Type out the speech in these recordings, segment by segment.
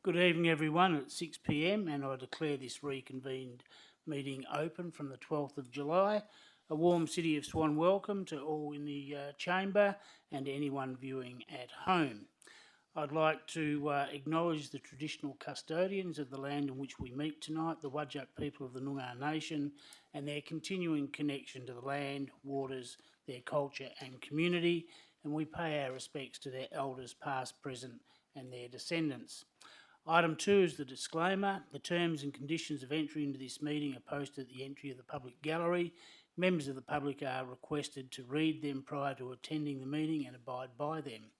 Good evening everyone at 6 p.m, and I declare this reconvened meeting open from the 12th of July. A warm City of Swan welcome to all in the chamber and anyone viewing at home. I'd like to acknowledge the traditional custodians of the land in which we meet tonight, the Whadjuk people of the Noongar Nation, and their continuing connection to the land, waters, their culture and community, and we pay our respects to their elders past, present and their descendants. Item 2 is the disclaimer. The terms and conditions of entry into this meeting are posted at the entry of the public gallery. Members of the public are requested to read them prior to attending the meeting and abide by them.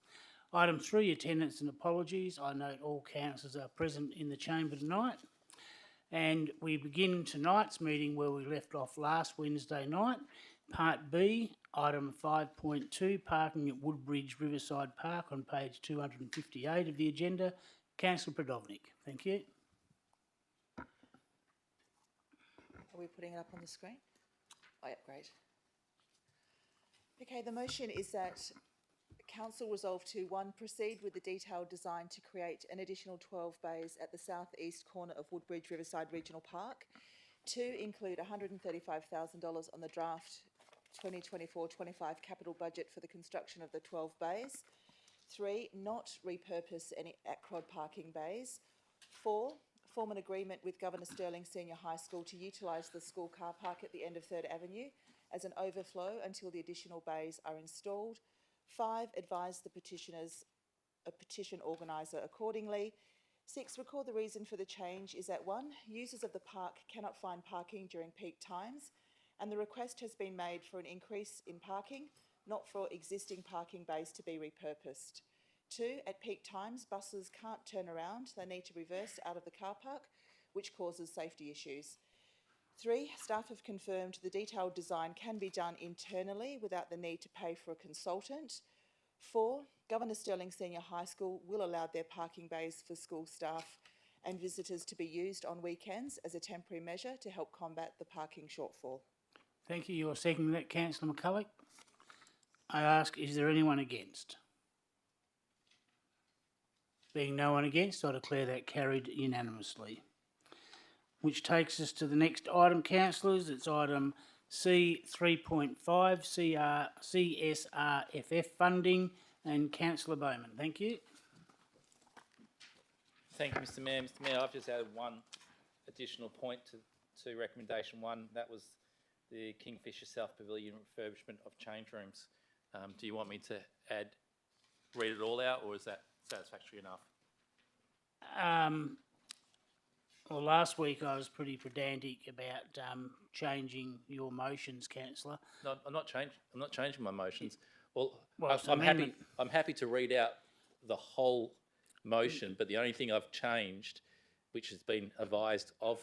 Item 3, attendance and apologies. I note all councillors are present in the chamber tonight. And we begin tonight's meeting where we left off last Wednesday night. Part B, item 5.2, parking at Woodbridge Riverside Park on page 258 of the agenda. Councillor Predovnik, thank you. Are we putting it up on the screen? Oh, yeah, great. Okay, the motion is that Council resolve to 1, proceed with the detailed design to create an additional 12 bays at the southeast corner of Woodbridge Riverside Regional Park. 2, include $135,000 on the draft 2024-25 capital budget for the construction of the 12 bays. 3, not repurpose any ACROD parking bays. 4, form an agreement with Governor Stirling Senior High School to utilise the school car park at the end of 3rd Avenue as an overflow until the additional bays are installed. 5, advise the petitioners, a petition organiser accordingly. 6, record the reason for the change is that 1, users of the park cannot find parking during peak times, and the request has been made for an increase in parking, not for existing parking bays to be repurposed. 2, at peak times, buses can't turn around. They need to reverse out of the car park, which causes safety issues. 3, staff have confirmed the detailed design can be done internally without the need to pay for a consultant. 4, Governor Stirling Senior High School will allow their parking bays for school staff and visitors to be used on weekends as a temporary measure to help combat the parking shortfall. Thank you. You're seconding that, Councillor McCulloch. I ask, is there anyone against? Being no one against, I declare that carried unanimously. Which takes us to the next item, councillors. It's item C 3.5, CSRFF funding, and Councillor Bowman. Thank you. Thank you, Mr Mayor. Mr Mayor, I've just added one additional point to recommendation 1. That was the Kingfisher South Pavilion refurbishment of change rooms. Do you want me to read it all out, or is that satisfactory enough? Well, last week I was pretty pedantic about changing your motions, councillor. No, I'm not changing my motions. Well, I'm happy to read out the whole motion, but the only thing I've changed, which has been advised of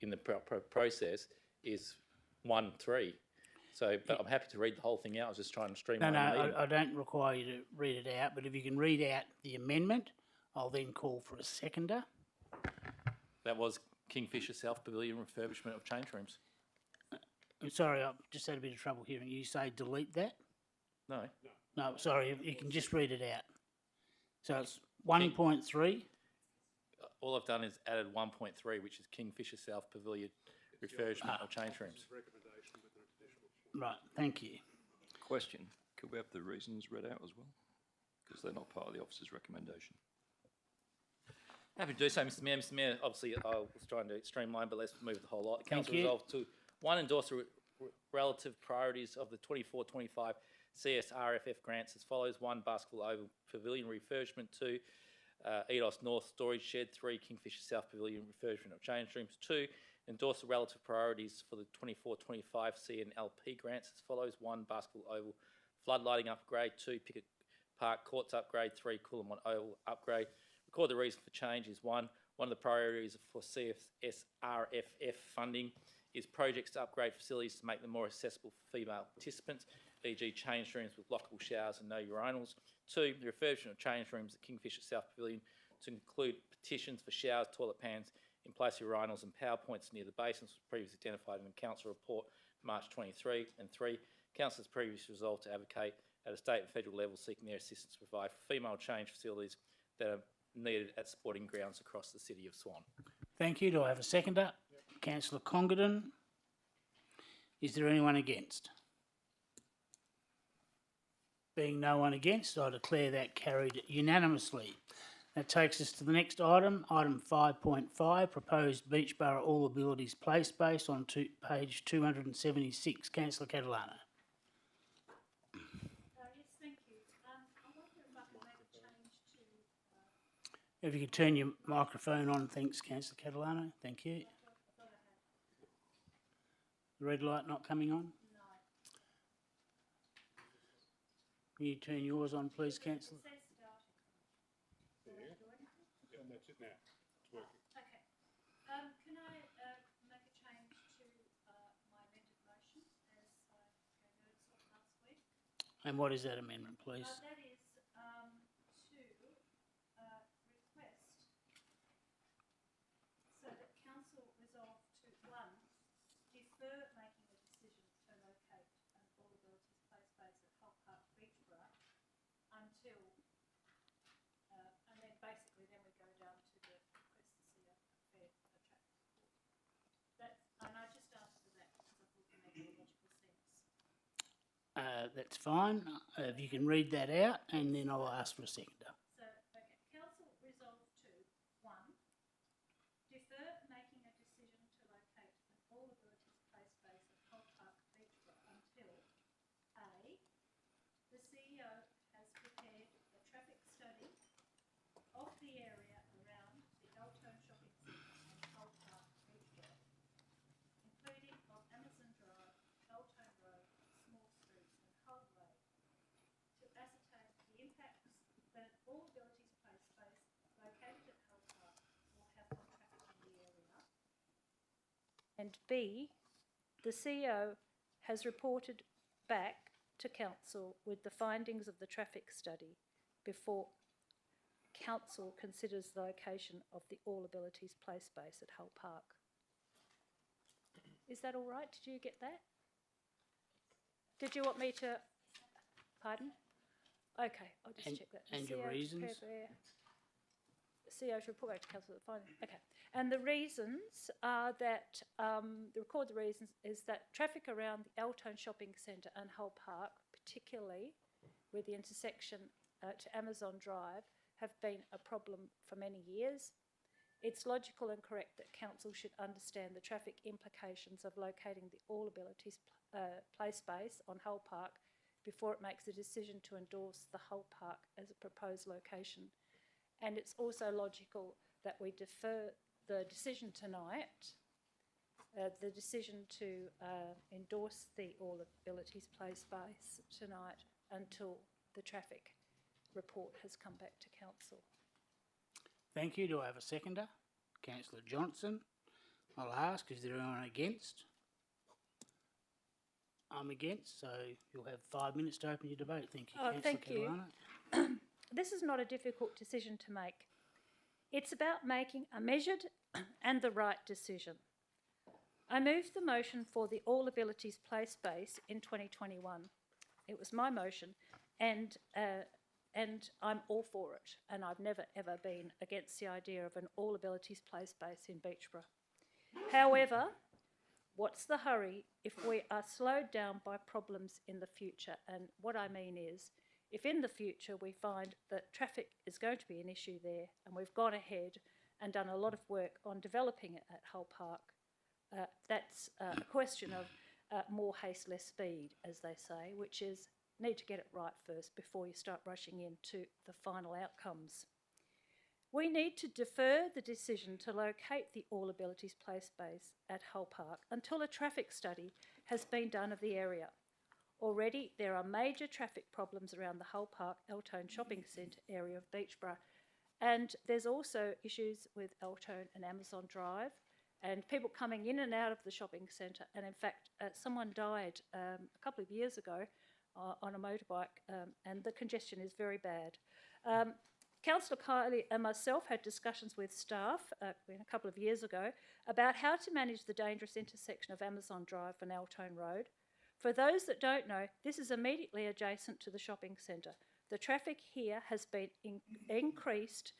in the process, is 1.3. So, but I'm happy to read the whole thing out. I was just trying to streamline the meeting. I don't require you to read it out, but if you can read out the amendment, I'll then call for a seconder. That was Kingfisher South Pavilion refurbishment of change rooms. I'm sorry, I've just had a bit of trouble hearing you say delete that. No. No, sorry, you can just read it out. So it's 1.3. All I've done is added 1.3, which is Kingfisher South Pavilion refurbishment of change rooms. Right, thank you. Question, could we have the reasons read out as well? Because they're not part of the officer's recommendation. Happy to do so, Mr Mayor. Mr Mayor, obviously I was trying to streamline, but let's move the whole lot. The Council resolved to 1, endorse the relative priorities of the 24-25 CSRFF grants as follows. 1, Basketball Oval Pavilion refurbishment. 2, EDOS North Storage Shed. 3, Kingfisher South Pavilion refurbishment of change rooms. 2, endorse the relative priorities for the 24-25 CNLP grants as follows. 1, Basketball Oval floodlighting upgrade. 2, Pickett Park Courts upgrade. 3, Coolamont Oval upgrade. Record the reason for change is 1 of the priorities for CSRFF funding is projects to upgrade facilities to make them more accessible for female participants, e.g. change rooms with lockable showers and no urinals. 2, the refurbishment of change rooms at Kingfisher South Pavilion to include petitions for showers, toilet pans in place of urinals and power points near the basins was previously identified in the Council report March 23. And 3, Council has previously resolved to advocate at a state and federal level seeking their assistance to provide for female change facilities that are needed at sporting grounds across the city of Swan. Thank you. Do I have a seconder? Councillor Congdon. Is there anyone against? Being no one against, I declare that carried unanimously. That takes us to the next item, item 5.5, proposed Beachborough All Abilities Play Space on page 276. Councillor Catalano. Yes, thank you. I wonder if I can make a change to, If you could turn your microphone on, thanks, Councillor Catalano. Thank you. The red light not coming on? no. Can you turn yours on, please, Councillor? It says starting. Will that do anything? Yeah, and that's it now. It's working. Okay. Can I make a change to my amended motion as I gave notice of last week? And what is that amendment, please? That is to request so that council resolve to, one, defer making a decision to locate an all abilities play space at Hull Park, Beachborough until, and then basically then we go down to the request to see a fair traffic report. And I just asked for that because I thought it made more logical sense. That's fine. If you can read that out, and then I'll ask for a seconder. So, okay, council resolve to, one, defer making a decision to locate an all abilities play space at Hull Park, Beachborough until A, the CEO has prepared a traffic study of the area around the Eltone Shopping Centre and Hull Park, Beachborough, including of Amazon Drive, Eltone Road, Small Street and Hull Road, to ascertain the impacts that an all abilities play space located at Hull Park will have on traffic in the area. And B, the CEO has reported back to council with the findings of the traffic study before council considers the location of the all abilities play space at Hull Park. Is that all right? Did you get that? Did you want me to, pardon? Okay, I'll just And- check that. and your CEO to reasons? prepare- CEO should report back to council at the finding. Okay, and the reasons are that, the record the reasons is that traffic around the Eltone Shopping Centre and Hull Park, particularly with the intersection to Amazon Drive, have been a problem for many years. It's logical and correct that council should understand the traffic implications of locating the all abilities play space on Hull Park before it makes a decision to endorse the Hull Park as a proposed location. And it's also logical that we defer the decision tonight, the decision to endorse the all abilities play space tonight until the traffic report has come back to council. Thank you. Do I have a seconder? Councillor Johnson. I'll ask, is there anyone against? I'm against, so you'll have 5 minutes to open your debate. Thank you, Oh, Councillor thank you. Catalano. This is not a difficult decision to make. It's about making a measured and the right decision. I moved the motion for the all abilities play space in 2021. It was my motion, and I'm all for it. And I've never ever been against the idea of an all abilities play space in Beachborough. However, what's the hurry if we are slowed down by problems in the future? And what I mean is, if in the future we find that traffic is going to be an issue there and we've gone ahead and done a lot of work on developing it at Hull Park, that's a question of more haste, less speed, as they say, which is need to get it right first before you start rushing into the final outcomes. We need to defer the decision to locate the all abilities play space at Hull Park until a traffic study has been done of the area. Already there are major traffic problems around the Hull Park Eltone Shopping Centre area of Beachborough, and there's also issues with Eltone and Amazon Drive and people coming in and out of the shopping centre, and in fact someone died a couple of years ago on a motorbike, and the congestion is very bad. Councillor Kiley and myself had discussions with staff a couple of years ago about how to manage the dangerous intersection of Amazon Drive and Eltone Road. For those that don't know, this is immediately adjacent to the shopping centre. The traffic here has been increased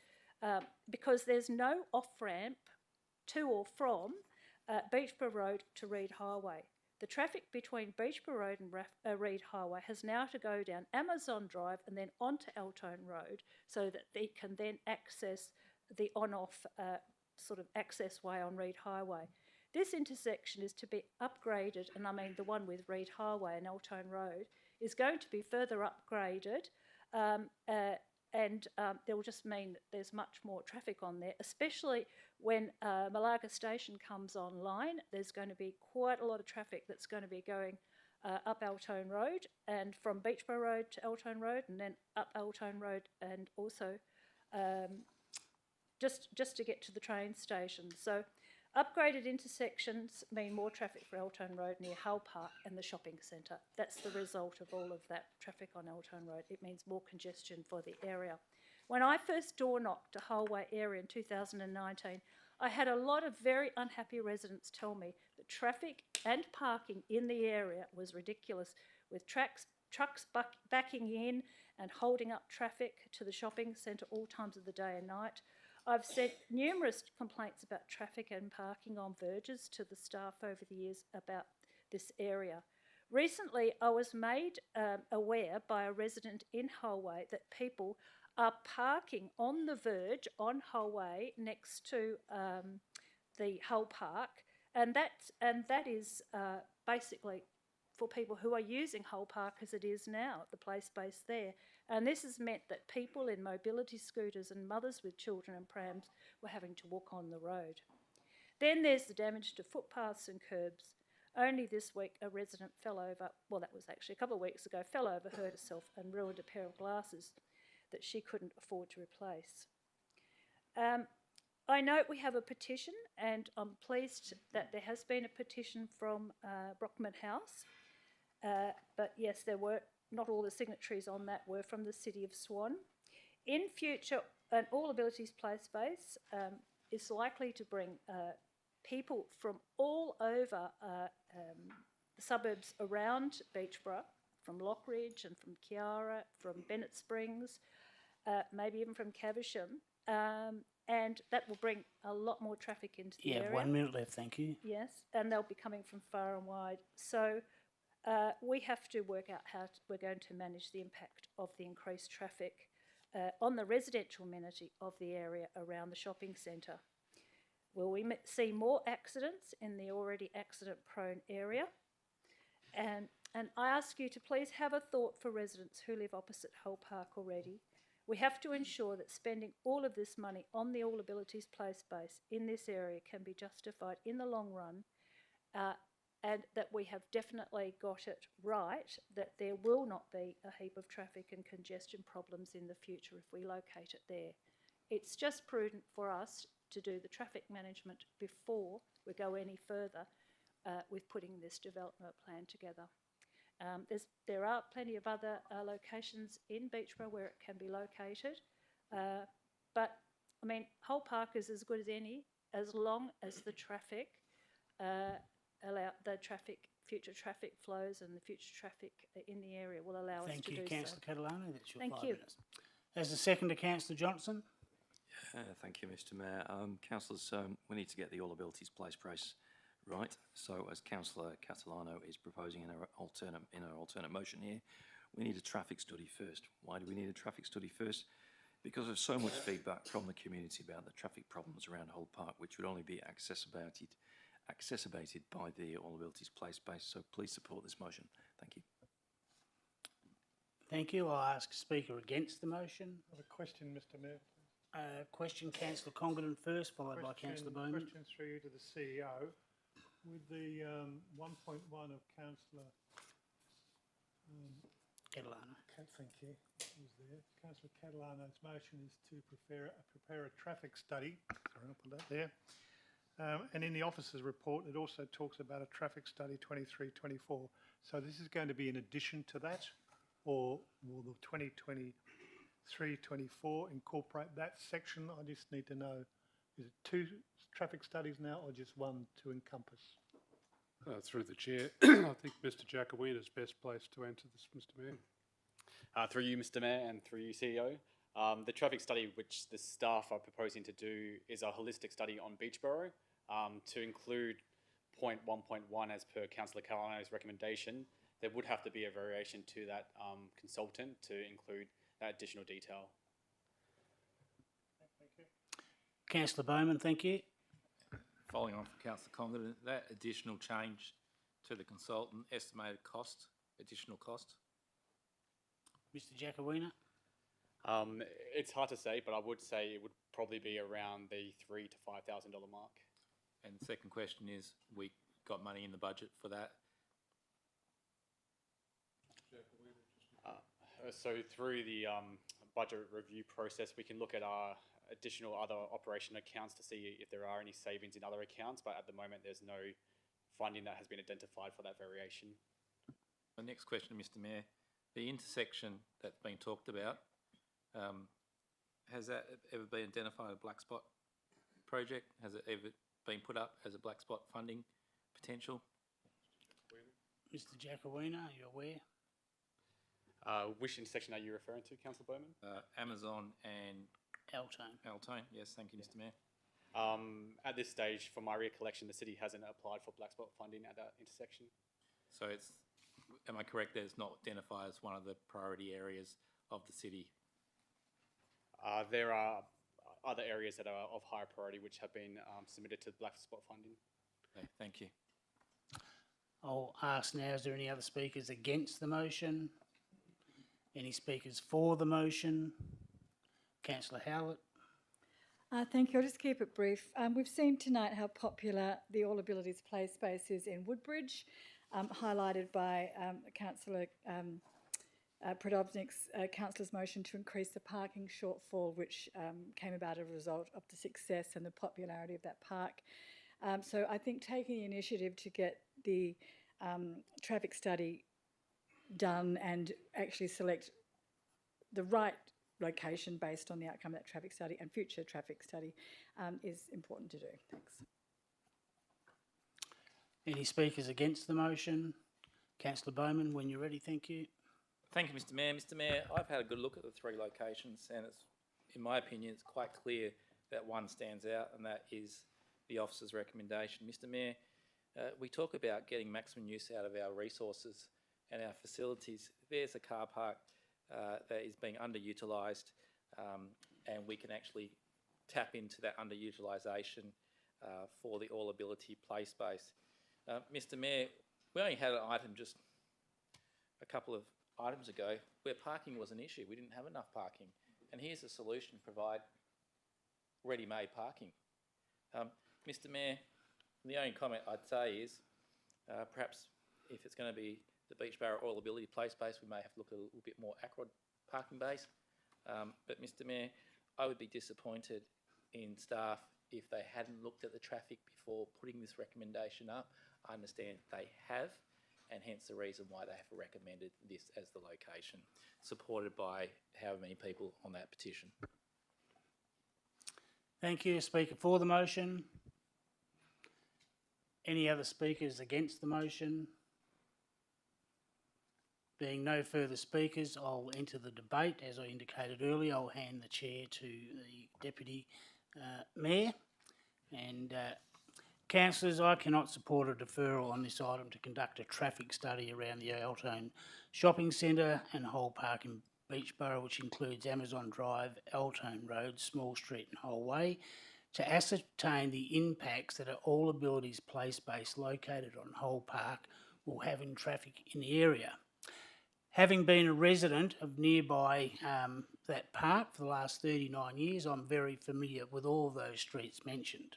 because there's no off-ramp to or from Beechborough Road to Reed Highway. The traffic between Beechborough Road and Reed Highway has now to go down Amazon Drive and then onto Altone Road so that they can then access the on-off sort of access way on Reed Highway. This intersection is to be upgraded, and I mean the one with Reed Highway and Altone Road is going to be further upgraded, and that will just mean that there's much more traffic on there, especially when Malaga Station comes online. There's going to be quite a lot of traffic that's going to be going up Altone Road and from Beechborough Road to Altone Road and then up Altone Road and also just to get to the train station. So upgraded intersections mean more traffic for Altone Road near Hull Park and the shopping centre. That's the result of all of that traffic on Altone Road. It means more congestion for the area. When I first door knocked to Hullway area in 2019, I had a lot of very unhappy residents tell me that traffic and parking in the area was ridiculous, with trucks backing in and holding up traffic to the shopping centre all times of the day and night. I've sent numerous complaints about traffic and parking on verges to the staff over the years about this area. Recently, I was made aware by a resident in Hullway that people are parking on the verge on Hullway next to the Hull Park, and that is basically for people who are using Hull Park as it is now, the play space there. And this has meant that people in mobility scooters and mothers with children and prams were having to walk on the road. Then there's the damage to footpaths and curbs. Only this week a resident fell over, well that was actually a couple of weeks ago, fell over, hurt herself and ruined a pair of glasses that she couldn't afford to replace. I note we have a petition, and I'm pleased that there has been a petition from Brockman House, but yes, there were not all the signatories on that were from the City of Swan. In future, an All Abilities Play Space is likely to bring people from all over the suburbs around Beechborough, from Lockridge and from Kiara, from Bennett Springs, maybe even from Caversham, and that will bring a lot more traffic into the area. 1 minute left, thank you. Yes, and they'll be coming from far and wide. So we have to work out how we're going to manage the impact of the increased traffic on the residential amenity of the area around the shopping centre. Will we see more accidents in the already accident-prone area? And I ask you to please have a thought for residents who live opposite Hull Park already. We have to ensure that spending all of this money on the All Abilities Play Space in this area can be justified in the long run, and that we have definitely got it right, that there will not be a heap of traffic and congestion problems in the future if we locate it there. It's just prudent for us to do the traffic management before we go any further with putting this development plan together. There are plenty of other locations in Beechborough where it can be located, but I mean, Hull Park is as good as any, as long as the traffic future traffic flows and the future traffic in the area will allow us to do so. Thank you, Councillor Catalano. That's your Thank 5 you. minutes. As the second to Councillor Johnson. Thank you, Mr Mayor. Councillors, we need to get the All Abilities Play Space right. So, as Councillor Catalano is proposing in her alternate motion here, we need a traffic study first. Why do we need a traffic study first? Because there's so much feedback from the community about the traffic problems around Hull Park, which would only be exacerbated by the All Abilities Play Space. So please support this motion. Thank you. Thank you. I'll ask Speaker against the motion. I have a question, Mr Mayor. Question, Councillor Congdon first, followed by Councillor Bowman. Question through you to the CEO. With the 1.1 of Councillor Catalano. thank you, was there. Councillor Catalano's motion is to prepare a traffic study. Sorry, I'll put that there. And in the officer's report, it also talks about a traffic study 23-24. So this is going to be in addition to that, or will the 2023-24 incorporate that section? I just need to know, is it 2 traffic studies now or just 1 to encompass? Through the chair, I think Mr Jacobin is best placed to answer this, Mr Mayor. Through you, Mr Mayor, and through you, CEO. The traffic study which the staff are proposing to do is a holistic study on Beachboro to include point 1.1 as per Councillor Carolino's recommendation. There would have to be a variation to that consultant to include that additional detail. Councillor Bowman, thank you. Following on from Councillor Congdon, that additional change to the consultant estimated cost, additional cost? Mr Jacowina? It's hard to say, but I would say it would probably be around the $3,000 to $5,000 mark. And the second question is, we got money in the budget for that? So through the budget review process, we can look at our additional other operation accounts to see if there are any savings in other accounts, but at the moment there's no funding that has been identified for that variation. The next question, Mr Mayor, the intersection that's been talked about, has that ever been identified a black spot project? Has it ever been put up as a black spot funding potential? Mr Jacowina, are you aware? Which intersection are you referring to, Councillor Bowman? Amazon and Altone. Yes, thank you, Mr Mayor. At this stage, from my recollection, the city hasn't applied for black spot funding at that intersection. So it's, am I correct that it's not identified as one of the priority areas of the city? There are other areas that are of higher priority which have been submitted to black spot funding. Okay, thank you. I'll ask now, is there any other speakers against the motion? Any speakers for the motion? Councillor Howlett? Thank you. I'll just keep it brief. We've seen tonight how popular the All Abilities Play space is in Woodbridge, highlighted by Councillor Prodovnik's councillor's motion to increase the parking shortfall, which came about as a result of the success and the popularity of that park. So I think taking the initiative to get the traffic study done and actually select the right location based on the outcome of that traffic study and future traffic study is important to do. Thanks. Any speakers against the motion? Councillor Bowman, when you're ready, thank you. Thank you, Mr Mayor. Mr Mayor, I've had a good look at the three locations and it's, in my opinion, it's quite clear that one stands out and that is the officer's recommendation. Mr Mayor, we talk about getting maximum use out of our resources and our facilities. There's a car park that is being underutilised and we can actually tap into that underutilisation for the all ability play space. Mr Mayor, we only had an item just a couple of items ago where parking was an issue. We didn't have enough parking. And here's a solution, provide ready-made parking. Mr Mayor, the only comment I'd say is perhaps if it's going to be the Beachboro All Ability Play Space, we may have to look at a little bit more accurate parking base. But Mr Mayor, I would be disappointed in staff if they hadn't looked at the traffic before putting this recommendation up. I understand they have, and hence the reason why they have recommended this as the location, supported by however many people on that petition. Thank you. Speaker for the motion. Any other speakers against the motion? Being no further speakers, I'll enter the debate. As I indicated earlier, I'll hand the chair to the Deputy Mayor. And councillors, I cannot support a deferral on this item to conduct a traffic study around the Altone Shopping Centre and Whole Park in Beachboro, which includes Amazon Drive, Altone Road, Small Street and Whole Way, to ascertain the impacts that an All Abilities Play space located on Whole Park will have in traffic in the area. Having been a resident of nearby that park for the last 39 years, I'm very familiar with all those streets mentioned.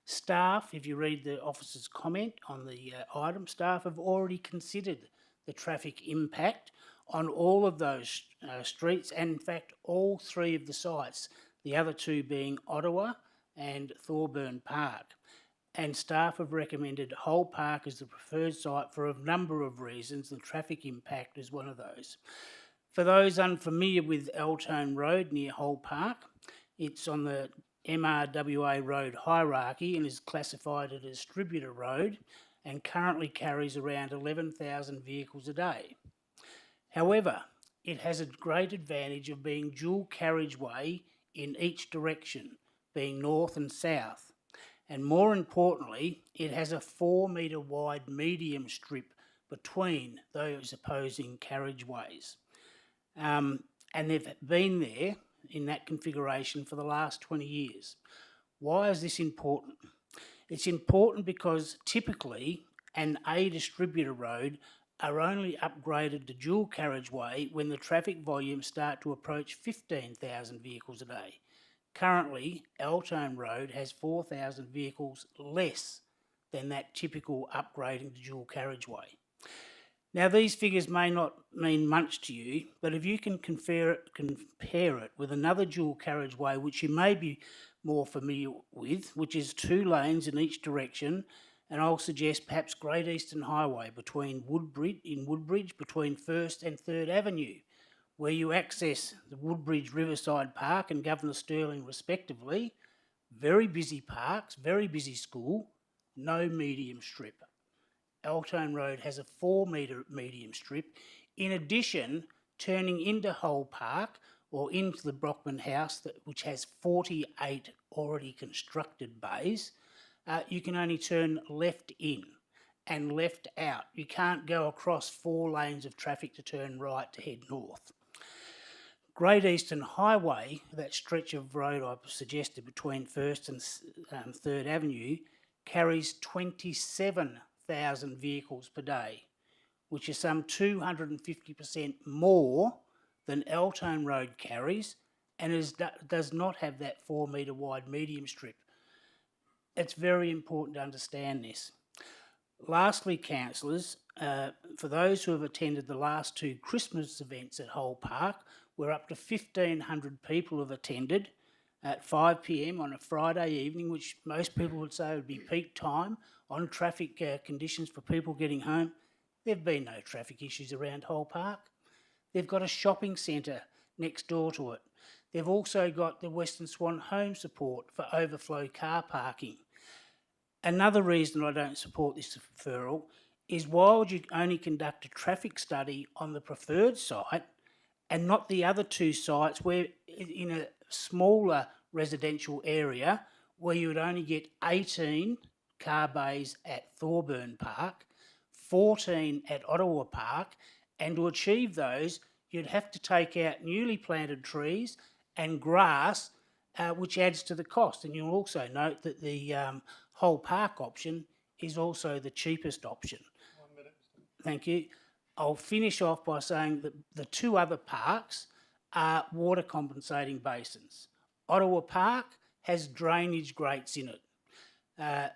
Staff, if you read the officer's comment on the item, staff have already considered the traffic impact on all of those streets, and in fact all three of the sites, the other two being Ottawa and Thorburn Park. And staff have recommended Whole Park as the preferred site for a number of reasons, and traffic impact is one of those. For those unfamiliar with Altone Road near Whole Park, it's on the MRWA road hierarchy and is classified as a distributor road and currently carries around 11,000 vehicles a day. However, it has a great advantage of being dual carriageway in each direction, being north and south. And more importantly, it has a 4 metre wide medium strip between those opposing carriageways. And they've been there in that configuration for the last 20 years. Why is this important? It's important because typically an A distributor road are only upgraded to dual carriageway when the traffic volumes start to approach 15,000 vehicles a day. Currently, Altone Road has 4,000 vehicles less than that typical upgrading to dual carriageway. Now, these figures may not mean much to you, but if you can compare it with another dual carriageway, which you may be more familiar with, which is 2 lanes in each direction, and I'll suggest perhaps Great Eastern Highway between Woodbridge between 1st and 3rd Avenue, where you access the Woodbridge Riverside Park and Governor Stirling respectively. Very busy parks, very busy school, no medium strip. Altone Road has a 4 metre medium strip. In addition, turning into Hull Park or into the Brockman House, which has 48 already constructed bays, you can only turn left in and left out. You can't go across 4 lanes of traffic to turn right to head north. Great Eastern Highway, that stretch of road I suggested between 1st and 3rd Avenue, carries 27,000 vehicles per day, which is some 250% more than Altone Road carries, and does not have that 4 metre wide medium strip. It's very important to understand this. Lastly, councillors, for those who have attended the last 2 Christmas events at Hull Park, where up to 1,500 people have attended at 5 p.m. on a Friday evening, which most people would say would be peak time on traffic conditions for people getting home, there have been no traffic issues around Hull Park. They've got a shopping centre next door to it. They've also got the Western Swan Home Support for overflow car parking. Another reason I don't support this referral is why would you only conduct a traffic study on the preferred site and not the other 2 sites where in a smaller residential area where you would only get 18 car bays at Thorburn Park, 14 at Ottawa Park, and to achieve those you'd have to take out newly planted trees and grass, which adds to the cost. And you'll also note that the Hull Park option is also the cheapest option. 1 minute, Mr. Thank you. I'll finish off by saying that the 2 other parks are water compensating basins. Ottawa Park has drainage grates in it.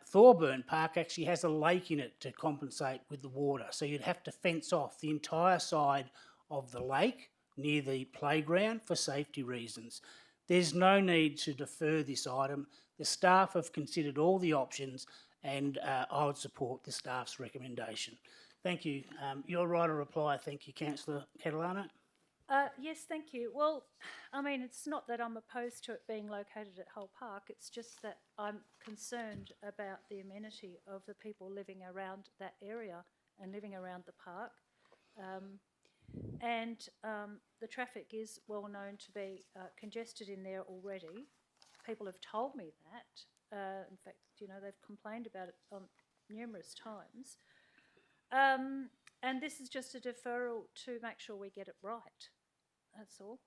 Thorburn Park actually has a lake in it to compensate with the water, so you'd have to fence off the entire side of the lake near the playground for safety reasons. There's no need to defer this item. The staff have considered all the options, and I would support the staff's recommendation. Thank you. Your right of reply. Thank you, Councillor Catalano. Yes, thank you. Well, I mean, it's not that I'm opposed to it being located at Hull Park, it's just that I'm concerned about the amenity of the people living around that area and living around the park. The traffic is well known to be congested in there already. People have told me that. In fact, you know, they've complained about it on numerous times. And this is just a deferral to make sure we get it right. That's all.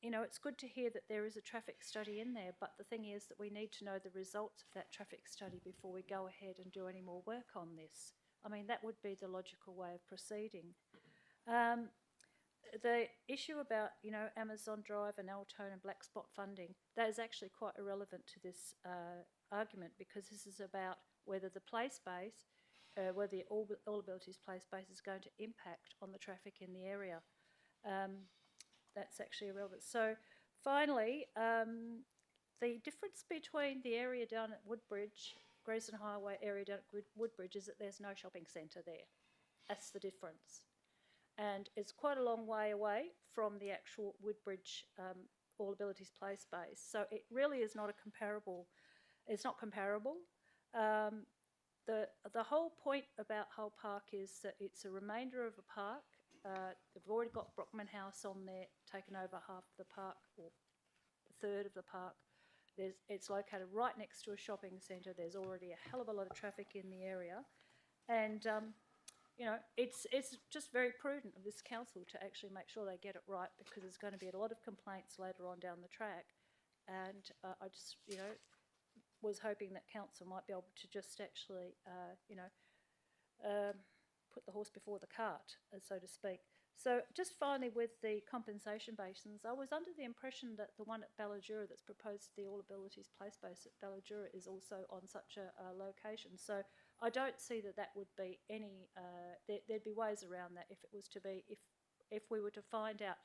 You know, it's good to hear that there is a traffic study in there, but the thing is that we need to know the results of that traffic study before we go ahead and do any more work on this. I mean, that would be the logical way of proceeding. The issue about, you know, Amazon Drive and Altone and Black Spot funding, that is actually quite irrelevant to this argument, because this is about whether the play space, whether the all abilities play space is going to impact on the traffic in the area. That's actually irrelevant. So finally, the difference between the area down at Woodbridge, Grayson Highway area down at Woodbridge, is that there's no shopping centre there. That's the difference. And it's quite a long way away from the actual Woodbridge all abilities play space. So it really is not a comparable, it's not comparable. The whole point about Hull Park is that it's a remainder of a park. they've already got Brockman House on there, taken over half the park, or a third of the park. It's located right next to a shopping centre. There's already a hell of a lot of traffic in the area. And, you know, it's just very prudent of this council to actually make sure they get it right, because there's going to be a lot of complaints later on down the track. And I just, you know, was hoping that council might be able to just actually, you know, put the horse before the cart, so to speak. So just finally, with the compensation basins, I was under the impression that the one at Ballajura that's proposed, the All Abilities Place Base at Ballajura, is also on such a location. So I don't see that that would be any, there'd be ways around that if it was to be, if we were to find out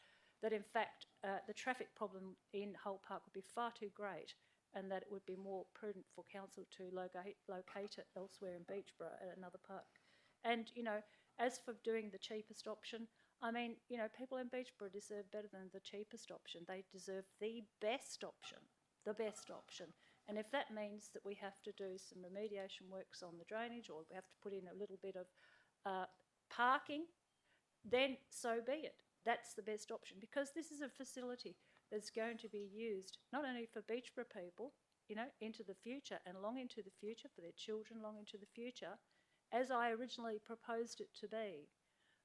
that in fact the traffic problem in Hull Park would be far too great, and that it would be more prudent for council to locate it elsewhere in Beachborough at another park. And, you know, as for doing the cheapest option, I mean, you know, people in Beachborough deserve better than the cheapest option. They deserve the best option, the best option. And if that means that we have to do some remediation works on the drainage, or we have to put in a little bit of parking, then so be it. That's the best option, because this is a facility that's going to be used not only for Beachborough people, you know, into the future and long into the future, for their children long into the future, as I originally proposed it to be,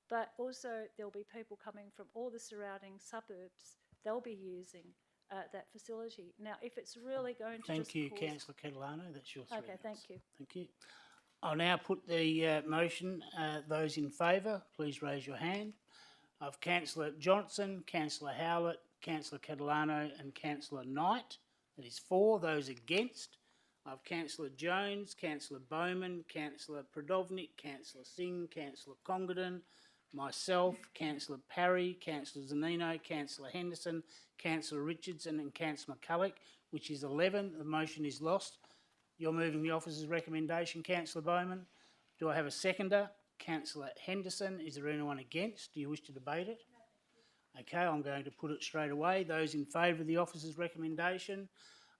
but also there'll be people coming from all the surrounding suburbs. They'll be using that facility. Now, if it's really going to Thank you, Councillor Catalano. That's your 3 Okay, minutes. thank you. Thank you. I'll now put the motion. Those in favour, please raise your hand. Of Councillor Johnson, Councillor Howlett, Councillor Catalano and Councillor Knight. That is 4. Those against, of Councillor Jones, Councillor Bowman, Councillor Pradovnik, Councillor Singh, Councillor Congdon, myself, Councillor Parry, Councillor Zanino, Councillor Henderson, Councillor Richardson and Councillor McCulloch, which is 11. The motion is lost. You're moving the officer's recommendation, Councillor Bowman. Do I have a seconder? Councillor Henderson. Is there anyone against? Do you wish to debate it? Okay, I'm going to put it straight away. Those in favour of the officer's recommendation,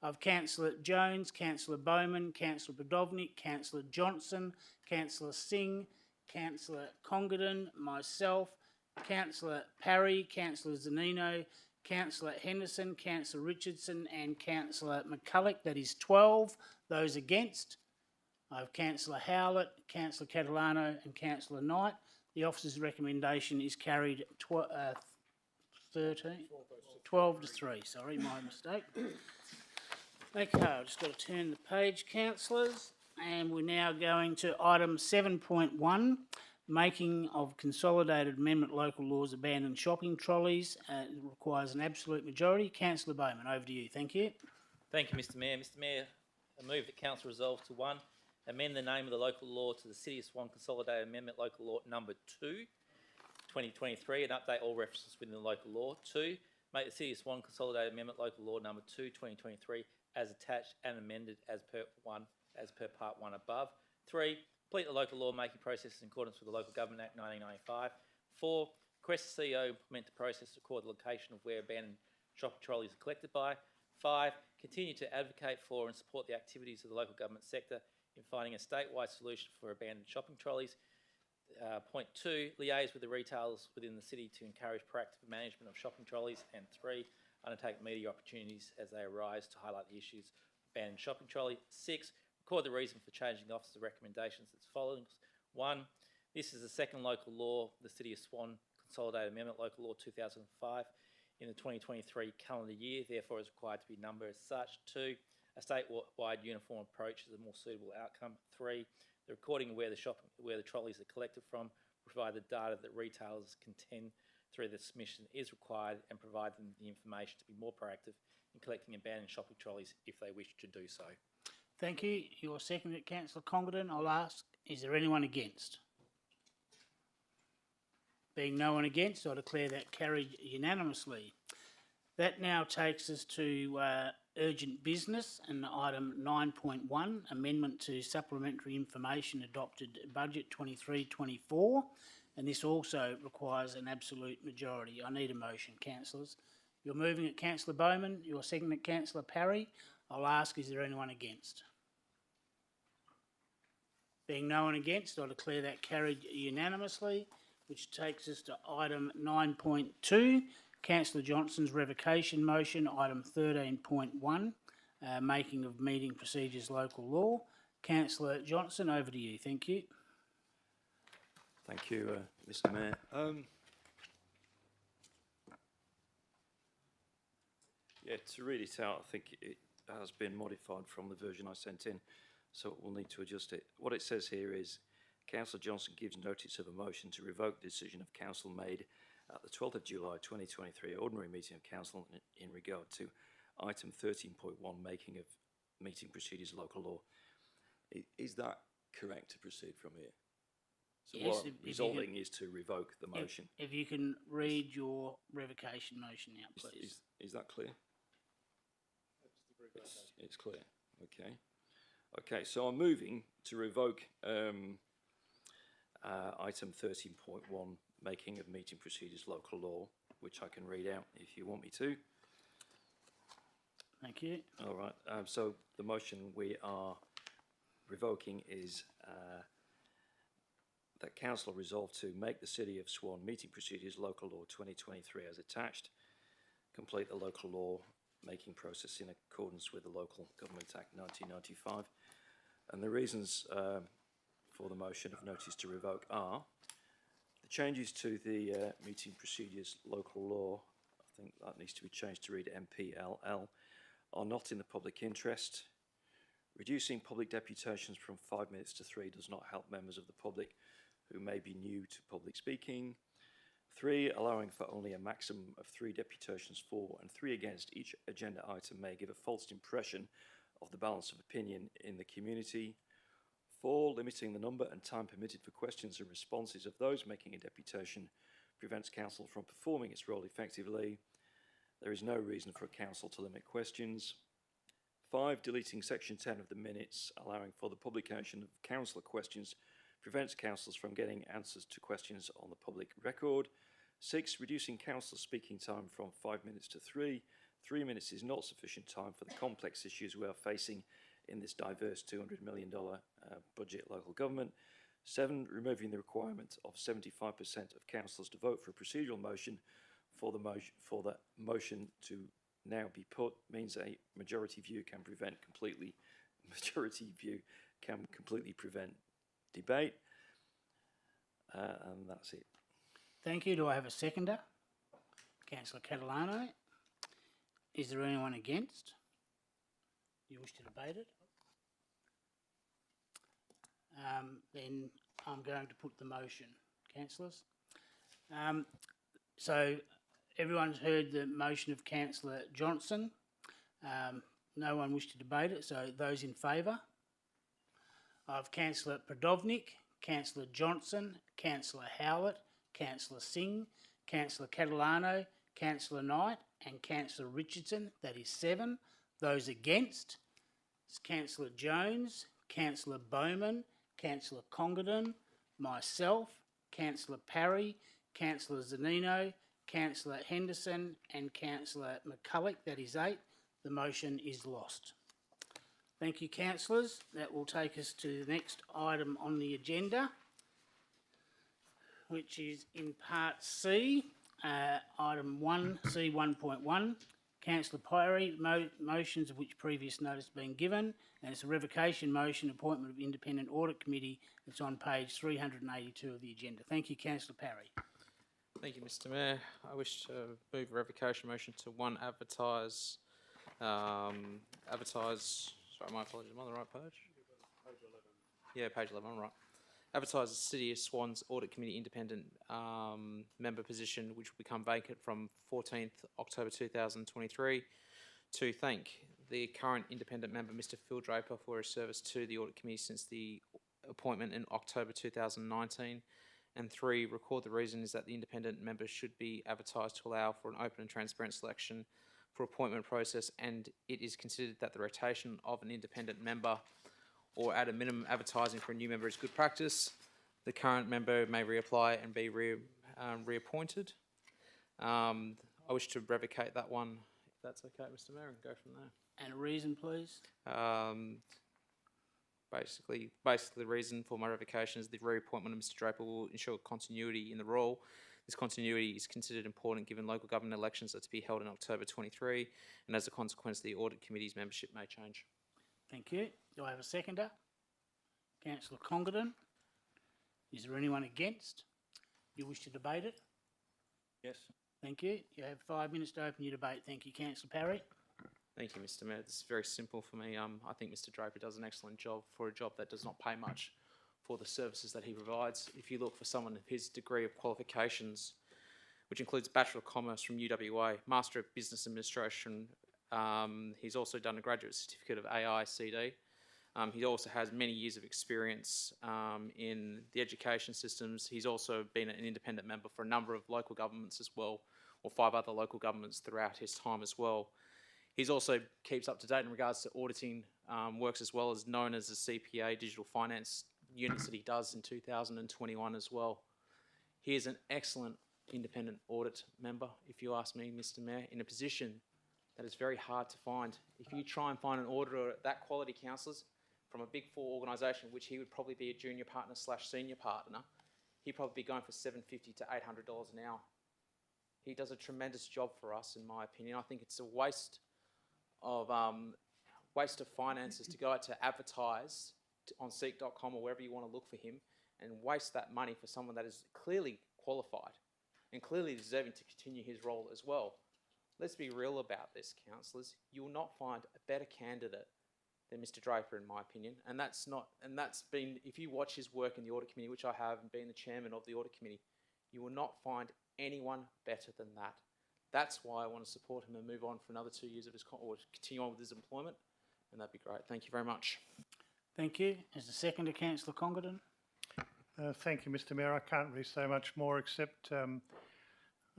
of Councillor Jones, Councillor Bowman, Councillor Pradovnik, Councillor Johnson, Councillor Singh, Councillor Congdon, myself, Councillor Parry, Councillor Zanino, Councillor Henderson, Councillor Richardson and Councillor McCulloch. That is 12. Those against, I have Councillor Howlett, Councillor Catalano and Councillor Knight. The officer's recommendation is carried 12 to 3. Sorry, my mistake. Okay, I've just got to turn the page, councillors, and we're now going to item 7.1, making of consolidated amendment local laws abandoned shopping trolleys. It requires an absolute majority. Councillor Bowman, over to you. Thank you. Thank you, Mr Mayor. Mr Mayor, I move that council resolve to 1, amend the name of the local law to the City of Swan Consolidated Amendment Local Law number 2, 2023, and update all references within the local law. 2, make the City of Swan Consolidated Amendment Local Law number 2, 2023, as attached and amended as per part 1 above. 3, complete the local law making process in accordance with the Local Government Act 1995. 4, request the CEO implement the process to record the location of where abandoned shopping trolleys are collected by. 5, continue to advocate for and support the activities of the local government sector in finding a statewide solution for abandoned shopping trolleys. Point 2, liaise with the retailers within the city to encourage proactive management of shopping trolleys. And 3, undertake media opportunities as they arise to highlight the issues of abandoned shopping trolley. 6, record the reason for changing the officer's recommendations as follows. 1, this is the second local law, the City of Swan Consolidated Amendment Local Law 2005 in the 2023 calendar year, therefore is required to be numbered as such. 2, a statewide uniform approach is a more suitable outcome. 3, the recording of where the trolleys are collected from, provide the data that retailers contend through the submission is required, and provide them the information to be more proactive in collecting abandoned shopping trolleys if they wish to do so. Thank you. Your second, Councillor Congdon. I'll ask, is there anyone against? Being no one against, I declare that carried unanimously. That now takes us to urgent business and item 9.1, amendment to supplementary information adopted budget 23-24, and this also requires an absolute majority. I need a motion, councillors. You're moving it, Councillor Bowman. You're seconding it, Councillor Parry. I'll ask, is there anyone against? Being no one against, I declare that carried unanimously. which takes us to item 9.2, Councillor Johnson's revocation motion, item 13.1, making of meeting procedures local law. Councillor Johnson, over to you. Thank you. Thank you, Mr. Mayor. Yeah, to read it out, I think it has been modified from the version I sent in, so we'll need to adjust it. What it says here is, Councillor Johnson gives notice of a motion to revoke the decision of Council made at the 12th of July 2023 ordinary meeting of Council in regard to item 13.1, making of meeting procedures local law. Is that correct to proceed from here? So Yes, what resolving is to revoke the motion. If you can read your revocation motion out, please. Is that clear? It's clear. Okay. Okay, so I'm moving to revoke item 13.1, making of meeting procedures local law, which I can read out if you want me to. Thank you. All right. So the motion we are revoking is that Council resolved to make the City of Swan meeting procedures local law 2023 as attached, complete the local law making process in accordance with the Local Government Act 1995. And the reasons for the motion of notice to revoke are the changes to the meeting procedures local law, I think that needs to be changed to read MPLL, are not in the public interest. Reducing public deputations from 5 minutes to 3 does not help members of the public who may be new to public speaking. 3, allowing for only a maximum of 3 deputations for and 3 against each agenda item may give a false impression of the balance of opinion in the community. 4, limiting the number and time permitted for questions and responses of those making a deputation prevents Council from performing its role effectively. There is no reason for a Council to limit questions. 5, deleting section 10 of the minutes, allowing for the publication of councillor questions prevents councillors from getting answers to questions on the public record. 6, reducing councillor speaking time from 5 minutes to 3. 3 minutes is not sufficient time for the complex issues we are facing in this diverse $200 million budget local government. 7, removing the requirement of 75% of councillors to vote for a procedural motion for the motion to now be put means a majority view can completely prevent debate, and that's it. Thank you. Do I have a seconder? Councillor Catalano. Is there anyone against? You wish to debate it? Then I'm going to put the motion. Councillors? So everyone's heard the motion of Councillor Johnson. No one wished to debate it, so those in favour? I have Councillor Prodovnik, Councillor Johnson, Councillor Howlett, Councillor Singh, Councillor Catalano, Councillor Knight and Councillor Richardson. That is 7. Those against is Councillor Jones, Councillor Bowman, Councillor Congdon, myself, Councillor Parry, Councillor Zanino, Councillor Henderson and Councillor McCulloch. That is 8. The motion is lost. Thank you, councillors. That will take us to the next item on the agenda, which is in part C, item 1C 1.1. Councillor Pyrie, motions of which previous notice has been given, and it's a revocation motion, appointment of independent audit committee. It's on page 382 of the agenda. Thank you, Councillor Parry. Thank you, Mr. Mayor. I wish to move a revocation motion to advertise. Sorry, my apologies. Am I on the right page? Page 11. Yeah, page 11. I'm right. Advertise the City of Swan's Audit Committee independent member position, which will become vacant from 14th October 2023. To thank the current independent member, Mr. Phil Draper, for his service to the Audit Committee since the appointment in October 2019. And 3, record the reason is that the independent member should be advertised to allow for an open and transparent selection for appointment process, and it is considered that the rotation of an independent member or at a minimum advertising for a new member is good practice. The current member may reapply and be reappointed. I wish to revocate that one, if that's okay, Mr. Mayor, and go from there. And a reason, please? Basically, the reason for my revocation is the reappointment of Mr. Draper will ensure continuity in the role. This continuity is considered important given local government elections are to be held in October 23, and as a consequence, the Audit Committee's membership may change. Thank you. Do I have a seconder? Councillor Congdon. Is there anyone against? You wish to debate it? Yes. Thank you. You have 5 minutes to open your debate. Thank you, Councillor Parry. Thank you, Mr. Mayor. This is very simple for me. I think Mr. Draper does an excellent job for a job that does not pay much for the services that he provides. If you look for someone of his degree of qualifications, which includes Bachelor of Commerce from UWA, Master of Business Administration, he's also done a graduate certificate of AICD. He also has many years of experience in the education systems. He's also been an independent member for a number of local governments as well, or 5 other local governments throughout his time as well. He's also keeps up to date in regards to auditing works as well as known as the CPA digital finance units that he does in 2021 as well. He is an excellent independent audit member, if you ask me, Mr. Mayor, in a position that is very hard to find. If you try and find an auditor at that quality, councillors, from a Big 4 organisation, which he would probably be a junior partner / senior partner, he'd probably be going for $750 to $800 an hour. He does a tremendous job for us, in my opinion. I think it's a waste of finances to go out to advertise on Seek.com or wherever you want to look for him and waste that money for someone that is clearly qualified and clearly deserving to continue his role as well. Let's be real about this, councillors. You will not find a better candidate than Mr. Draper, in my opinion, and that's been, if you watch his work in the Audit Committee, which I have, and being the chairman of the Audit Committee, you will not find anyone better than that. That's why I want to support him and move on for another 2 years of his, or continue on with his employment, and that'd be great. Thank you very much. Thank you. As the seconder, Councillor Congdon. Thank you, Mr. Mayor. I can't really say much more except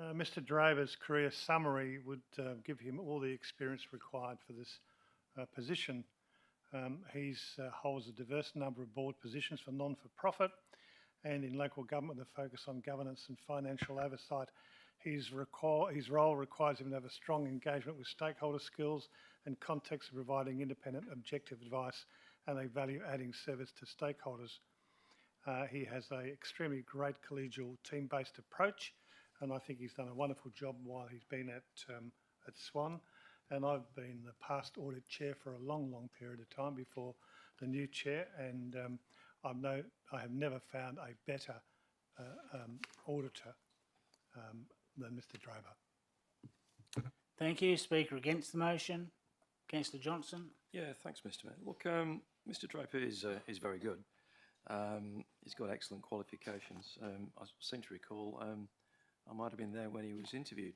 Mr. Draper's career summary would give him all the experience required for this position. He holds a diverse number of board positions for non-for-profit and in local government with a focus on governance and financial oversight. His role requires him to have a strong engagement with stakeholder skills and context of providing independent, objective advice and a value-adding service to stakeholders. He has an extremely great collegial team-based approach, and I think he's done a wonderful job while he's been at Swan. And I've been the past audit chair for a long, long period of time before the new chair, and I have never found a better auditor than Mr. Draper. Thank you. Speaker against the motion, Councillor Johnson. Yeah, thanks, Mr. Mayor. Look, Mr. Draper is very good. He's got excellent qualifications. I seem to recall I might have been there when he was interviewed.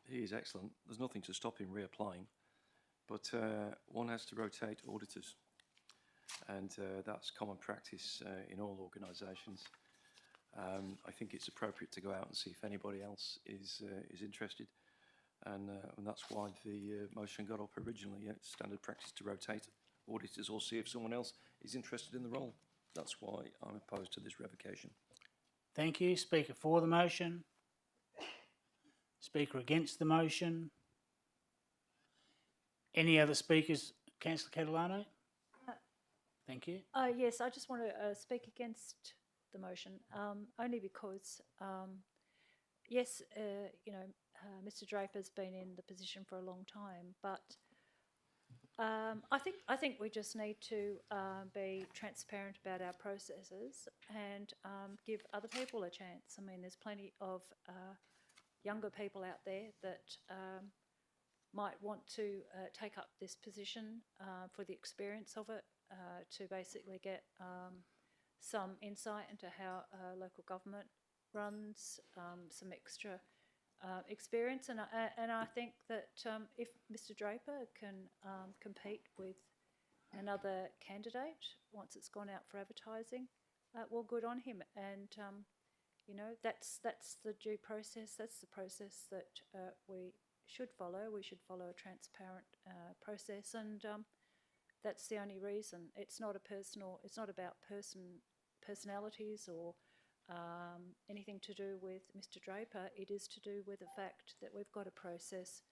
He is excellent. There's nothing to stop him reapplying, but one has to rotate auditors, and that's common practice in all organisations. I think it's appropriate to go out and see if anybody else is interested, and that's why the motion got up originally. Yeah, it's standard practice to rotate auditors or see if someone else is interested in the role. That's why I'm opposed to this revocation. Thank you. Speaker for the motion. Speaker against the motion. Any other speakers? Councillor Catalano? Thank you. Yes, I just want to speak against the motion, only because, yes, Mr. Draper's been in the position for a long time, but I think we just need to be transparent about our processes and give other people a chance. I mean, there's plenty of younger people out there that might want to take up this position for the experience of it, to basically get some insight into how local government runs, some extra experience, and I think that if Mr. Draper can compete with another candidate once it's gone out for advertising, well, good on him. And that's the due process. That's the process that we should follow. We should follow a transparent process, and that's the only reason. It's not about personalities or anything to do with Mr. Draper. It is to do with the fact that we've got a process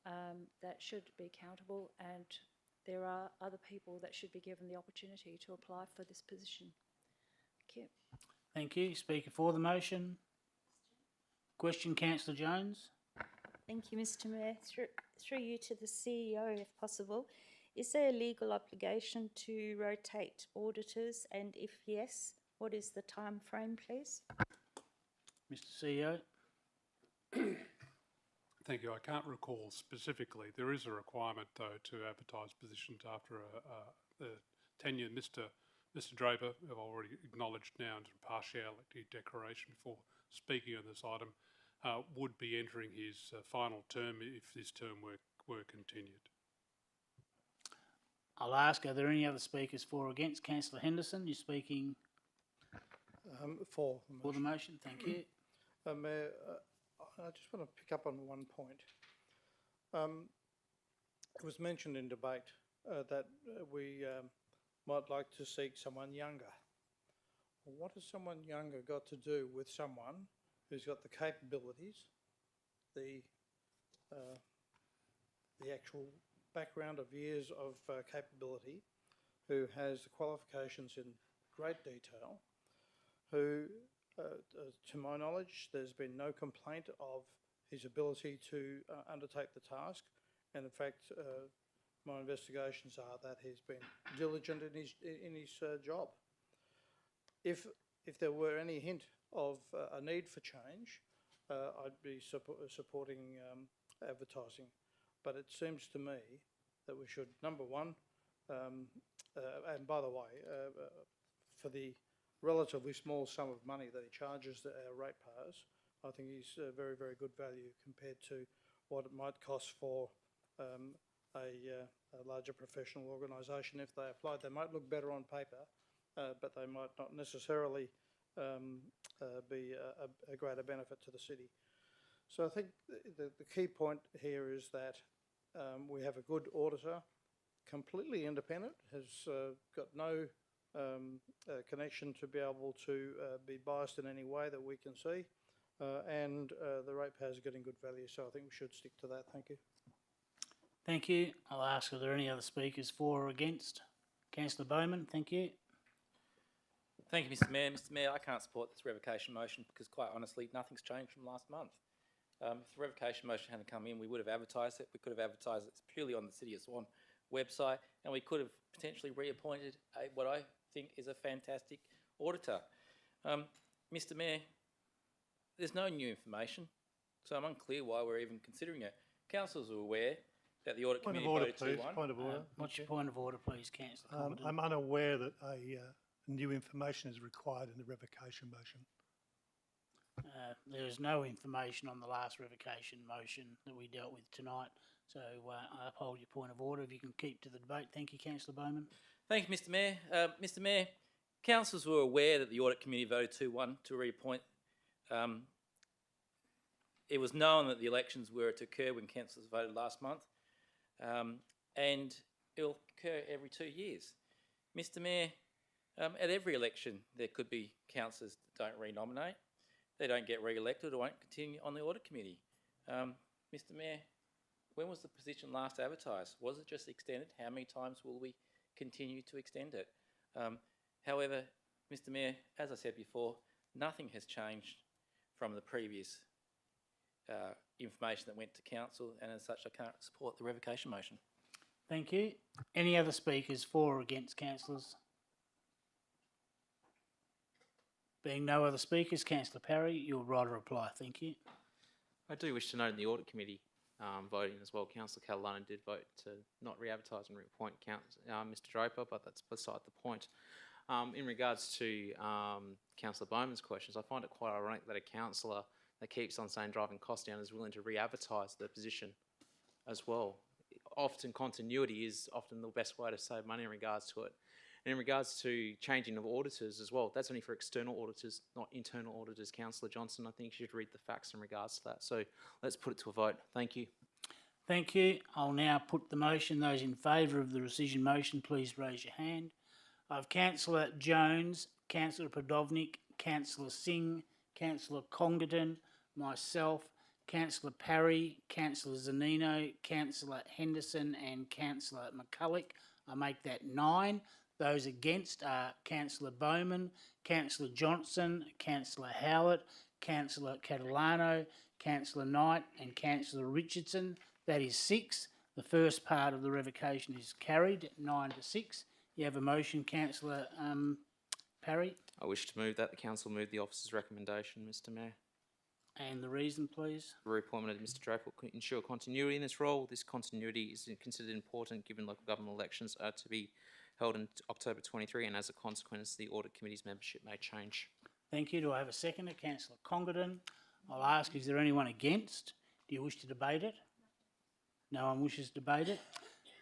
that should be accountable, and there are other people that should be given the opportunity to apply for this position. Thank you. Thank you. Speaker for the motion. Question, Councillor Jones. Thank you, Mr Mayor. Through you to the CEO, if possible. Is there a legal obligation to rotate auditors, and if yes, what is the time frame, please? Mr CEO. Thank you. I can't recall specifically. There is a requirement, though, to advertise positions after a tenure. Mr Draper, I've already acknowledged now into partiality declaration before speaking on this item, would be entering his final term if this term were continued. I'll ask, are there any other speakers for or against? Councillor Henderson, you're speaking For for the motion. Thank you. Mayor, I just want to pick up on one point. It was mentioned in debate that we might like to seek someone younger. Well, what has someone younger got to do with someone who's got the capabilities, the actual background of years of capability, who has the qualifications in great detail, who, to my knowledge, there's been no complaint of his ability to undertake the task, and in fact, my investigations are that he's been diligent in his job. If there were any hint of a need for change, I'd be supporting advertising. But it seems to me that we should, number one, and by the way, for the relatively small sum of money that he charges our ratepayers, I think he's very, very good value compared to what it might cost for a larger professional organisation. If they applied, they might look better on paper, but they might not necessarily be a greater benefit to the city. So I think the key point here is that we have a good auditor, completely independent, has got no connection to be able to be biased in any way that we can see, and the ratepayers are getting good value, so I think we should stick to that. Thank you. Thank you. I'll ask, are there any other speakers for or against? Councillor Bowman, thank you. Thank you, Mr Mayor. Mr Mayor, I can't support this revocation motion because, quite honestly, nothing's changed from last month. If the revocation motion hadn't come in, we would have advertised it. We could have advertised it purely on the City of Swan website, and we could have potentially reappointed what I think is a fantastic auditor. Mr Mayor, there's no new information, so I'm unclear why we're even considering it. Councillors are aware that the audit committee voted 2-1. Point of order. What's your point of order, please, Councillor? I'm unaware that new information is required in the revocation motion. There is no information on the last revocation motion that we dealt with tonight, so I uphold your point of order. If you can keep to the debate. Thank you, Councillor Bowman. Thank you, Mr Mayor. Mr Mayor, councillors were aware that the audit committee voted 2-1 to reappoint. It was known that the elections were to occur when councillors voted last month, and it will occur every 2 years. Mr Mayor, at every election there could be councillors that don't re-nominate, they don't get re-elected or won't continue on the audit committee. Mr Mayor, when was the position last advertised? Was it just extended? How many times will we continue to extend it? However, Mr Mayor, as I said before, nothing has changed from the previous information that went to council, and as such I can't support the revocation motion. Thank you. Any other speakers for or against, councillors? Being no other speakers, Councillor Parry, your right of reply. Thank you. I do wish to note in the audit committee voting as well, Councillor Catalano did vote to not re-advertise and reappoint Mr Draper, but that's beside the point. In regards to Councillor Bowman's questions, I find it quite ironic that a councillor that keeps on saying driving costs down is willing to re-advertise the position as well. Often continuity is often the best way to save money in regards to it. And in regards to changing of auditors as well, that's only for external auditors, not internal auditors. Councillor Johnson, I think you should read the facts in regards to that. So let's put it to a vote. Thank you. Thank you. I'll now put the motion. Those in favour of the rescission motion, please raise your hand. I have Councillor Jones, Councillor Podovnik, Councillor Singh, Councillor Congdon, myself, Councillor Parry, Councillor Zanino, Councillor Henderson and Councillor McCulloch. I make that 9. Those against are Councillor Bowman, Councillor Johnson, Councillor Howlett, Councillor Catalano, Councillor Knight and Councillor Richardson. That is 6. The first part of the revocation is carried, 9-6. You have a motion, Councillor Parry, I wish to move that the council move the officer's recommendation, Mr Mayor. and the reason, please. The reappointment of Mr Draper will ensure continuity in this role. This continuity is considered important given local government elections are to be held in October 23, and as a consequence, the Audit Committee's membership may change. Thank you. Do I have a seconder? Councillor Congdon. I'll ask, is there anyone against? Do you wish to debate it? No one wishes to debate it.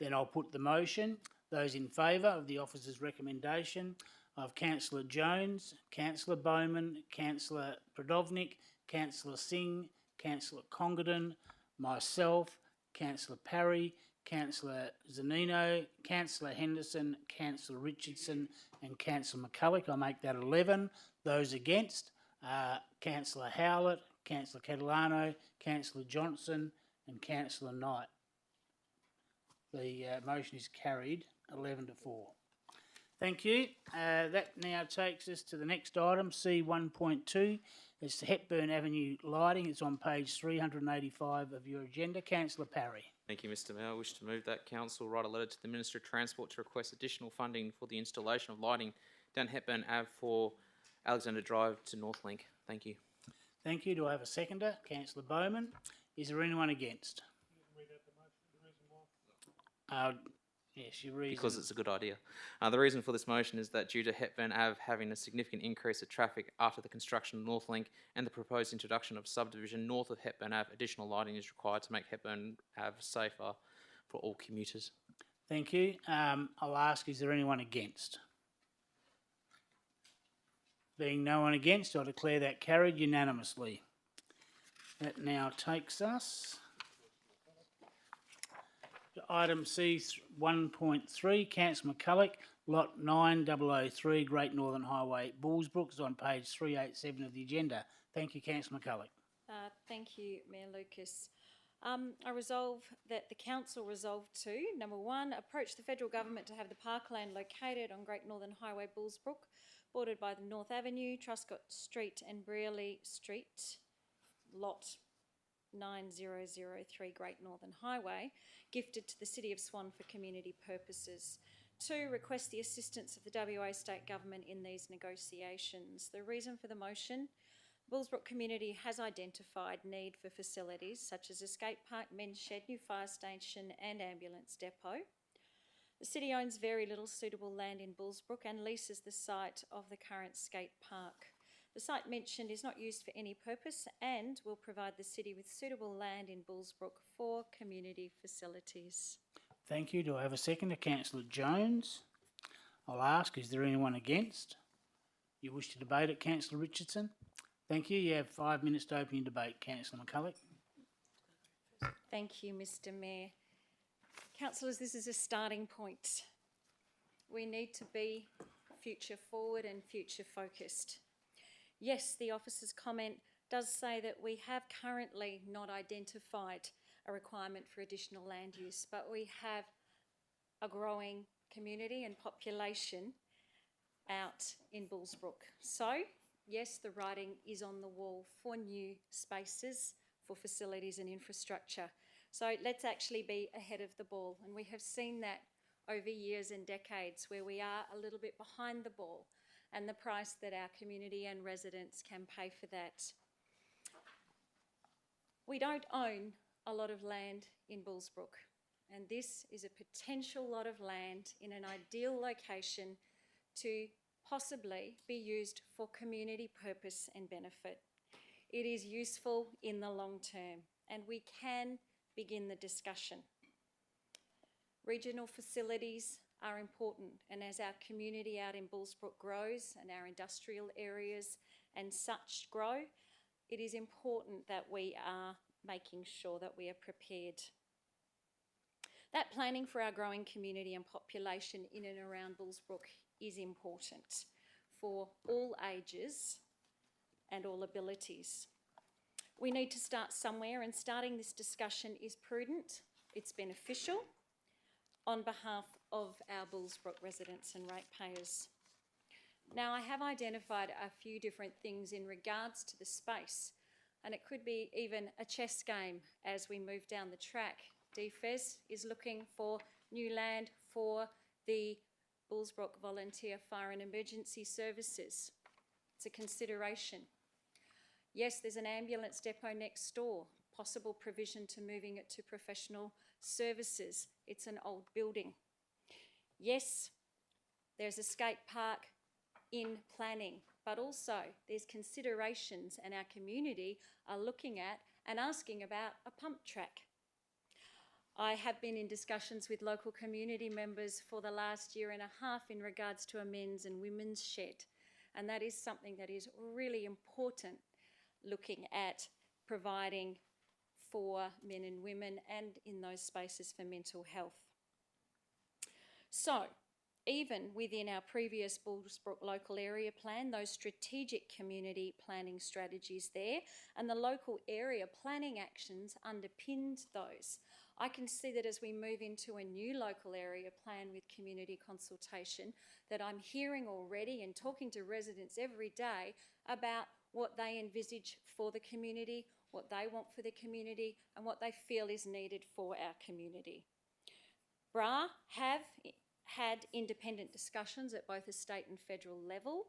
Then I'll put the motion. Those in favour of the officer's recommendation of Councillor Jones, Councillor Bowman, Councillor Prodovnik, Councillor Singh, Councillor Congdon, myself, Councillor Parry, Councillor Zanino, Councillor Henderson, Councillor Richardson and Councillor McCulloch. I make that 11. Those against are Councillor Howlett, Councillor Catalano, Councillor Johnson and Councillor Knight. The motion is carried 11-4. Thank you. That now takes us to the next item, C1.2. It's the Hepburn Avenue lighting. It's on page 385 of your agenda. Councillor Parry. Thank you, Mr Mayor. I wish to move that council write a letter to the Minister of Transport to request additional funding for the installation of lighting down Hepburn Ave for Alexander Drive to Northlink. Thank you. Thank you. Do I have a seconder? Councillor Bowman. Is there anyone against? Yes, you reason. Because it's a good idea. The reason for this motion is that due to Hepburn Ave having a significant increase of traffic after the construction of Northlink and the proposed introduction of subdivision north of Hepburn Ave, additional lighting is required to make Hepburn Ave safer for all commuters. Thank you. I'll ask, is there anyone against? Being no one against, I declare that carried unanimously. That now takes us to item C1.3, Councillor McCulloch, lot 9003, Great Northern Highway, Bullsbrook, is on page 387 of the agenda. Thank you, Councillor McCulloch. Thank you, Mayor Lucas. I resolve that the council resolve to, number 1, approach the federal government to have the parkland located on Great Northern Highway, Bullsbrook, bordered by the North Avenue, Truscott Street and Brearley Street, lot 9003 Great Northern Highway, gifted to the City of Swan for community purposes. 2, request the assistance of the WA State Government in these negotiations. The reason for the motion: the Bullsbrook community has identified need for facilities such as a skate park, men's shed, new fire station and ambulance depot. The City owns very little suitable land in Bullsbrook and leases the site of the current skate park. The site mentioned is not used for any purpose and will provide the City with suitable land in Bullsbrook for community facilities. Thank you. Do I have a seconder? Councillor Jones. I'll ask, is there anyone against? You wish to debate it, Councillor Richardson? Thank you. You have 5 minutes to open your debate, Councillor McCulloch. Thank you, Mr Mayor. Councillors, this is a starting point. We need to be future forward and future focused. Yes, the officer's comment does say that we have currently not identified a requirement for additional land use, but we have a growing community and population out in Bullsbrook. So, yes, the writing is on the wall for new spaces, for facilities and infrastructure. So let's actually be ahead of the ball. And we have seen that over years and decades where we are a little bit behind the ball and the price that our community and residents can pay for that. We don't own a lot of land in Bullsbrook, and this is a potential lot of land in an ideal location to possibly be used for community purpose and benefit. It is useful in the long term, and we can begin the discussion. Regional facilities are important, and as our community out in Bullsbrook grows and our industrial areas and such grow, it is important that we are making sure that we are prepared. That planning for our growing community and population in and around Bullsbrook is important for all ages and all abilities. We need to start somewhere, and starting this discussion is prudent, it's beneficial on behalf of our Bullsbrook residents and ratepayers. Now, I have identified a few different things in regards to the space, and it could be even a chess game as we move down the track. DFES is looking for new land for the Bullsbrook Volunteer Fire and Emergency Services. It's a consideration. Yes, there's an ambulance depot next door, possible provision to moving it to professional services. It's an old building. Yes, there's a skate park in planning, but also there's considerations, and our community are looking at and asking about a pump track. I have been in discussions with local community members for the last year and a half in regards to a men's and women's shed, and that is something that is really important, looking at providing for men and women and in those spaces for mental health. So, even within our previous Bullsbrook local area plan, those strategic community planning strategies there and the local area planning actions underpinned those. I can see that as we move into a new local area plan with community consultation, that I'm hearing already and talking to residents every day about what they envisage for the community, what they want for the community, and what they feel is needed for our community. BRA have had independent discussions at both a state and federal level,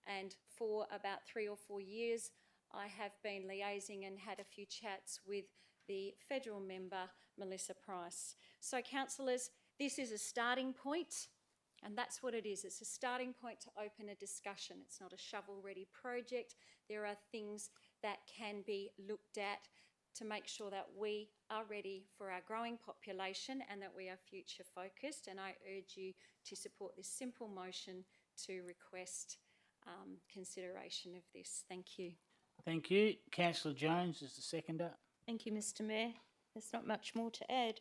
and for about 3 or 4 years I have been liaising and had a few chats with the federal member, Melissa Price. So councillors, this is a starting point, and that's what it is. It's a starting point to open a discussion. It's not a shovel-ready project. There are things that can be looked at to make sure that we are ready for our growing population and that we are future focused. And I urge you to support this simple motion to request consideration of this. Thank you. Thank you. Councillor Jones is the seconder. Thank you, Mr Mayor. There's not much more to add.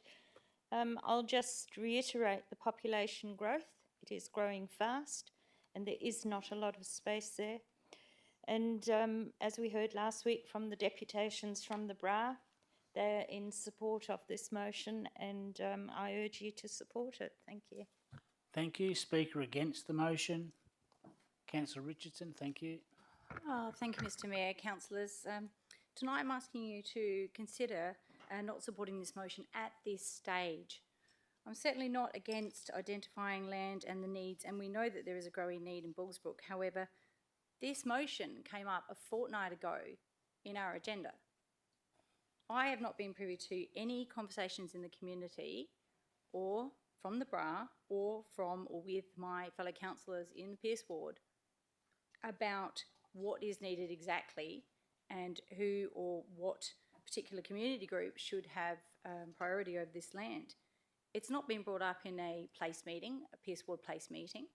I'll just reiterate the population growth. It is growing fast and there is not a lot of space there. And as we heard last week from the deputations from the BRA, they're in support of this motion, and I urge you to support it. Thank you. Thank you. Speaker against the motion, Councillor Richardson. Thank you. Thank you, Mr Mayor. Councillors, tonight I'm asking you to consider not supporting this motion at this stage. I'm certainly not against identifying land and the needs, and we know that there is a growing need in Bullsbrook. However, this motion came up a fortnight ago in our agenda. I have not been privy to any conversations in the community or from the BRA or from or with my fellow councillors in the Pearce ward about what is needed exactly and who or what particular community group should have priority over this land. It's not been brought up in a place meeting, a Pearce ward place meeting.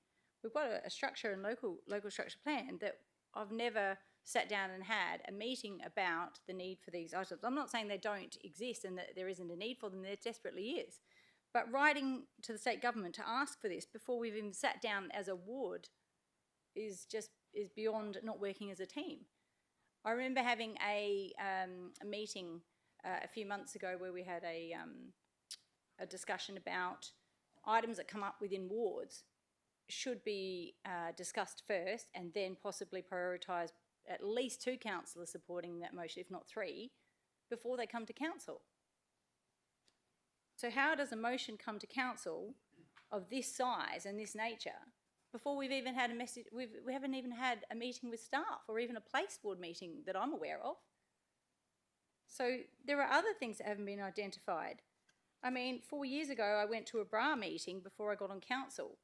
We've got a structure and local structure plan that I've never sat down and had a meeting about the need for these items. I'm not saying they don't exist and that there isn't a need for them, there desperately is. But writing to the state government to ask for this before we've even sat down as a ward is beyond not working as a team. I remember having a meeting a few months ago where we had a discussion about items that come up within wards should be discussed first and then possibly prioritised, at least 2 councillors supporting that motion, if not 3, before they come to council. So how does a motion come to council of this size and this nature before we've even had a message, we haven't even had a meeting with staff or even a place board meeting that I'm aware of? So there are other things that haven't been identified. I mean, 4 years ago I went to a BRA meeting before I got on council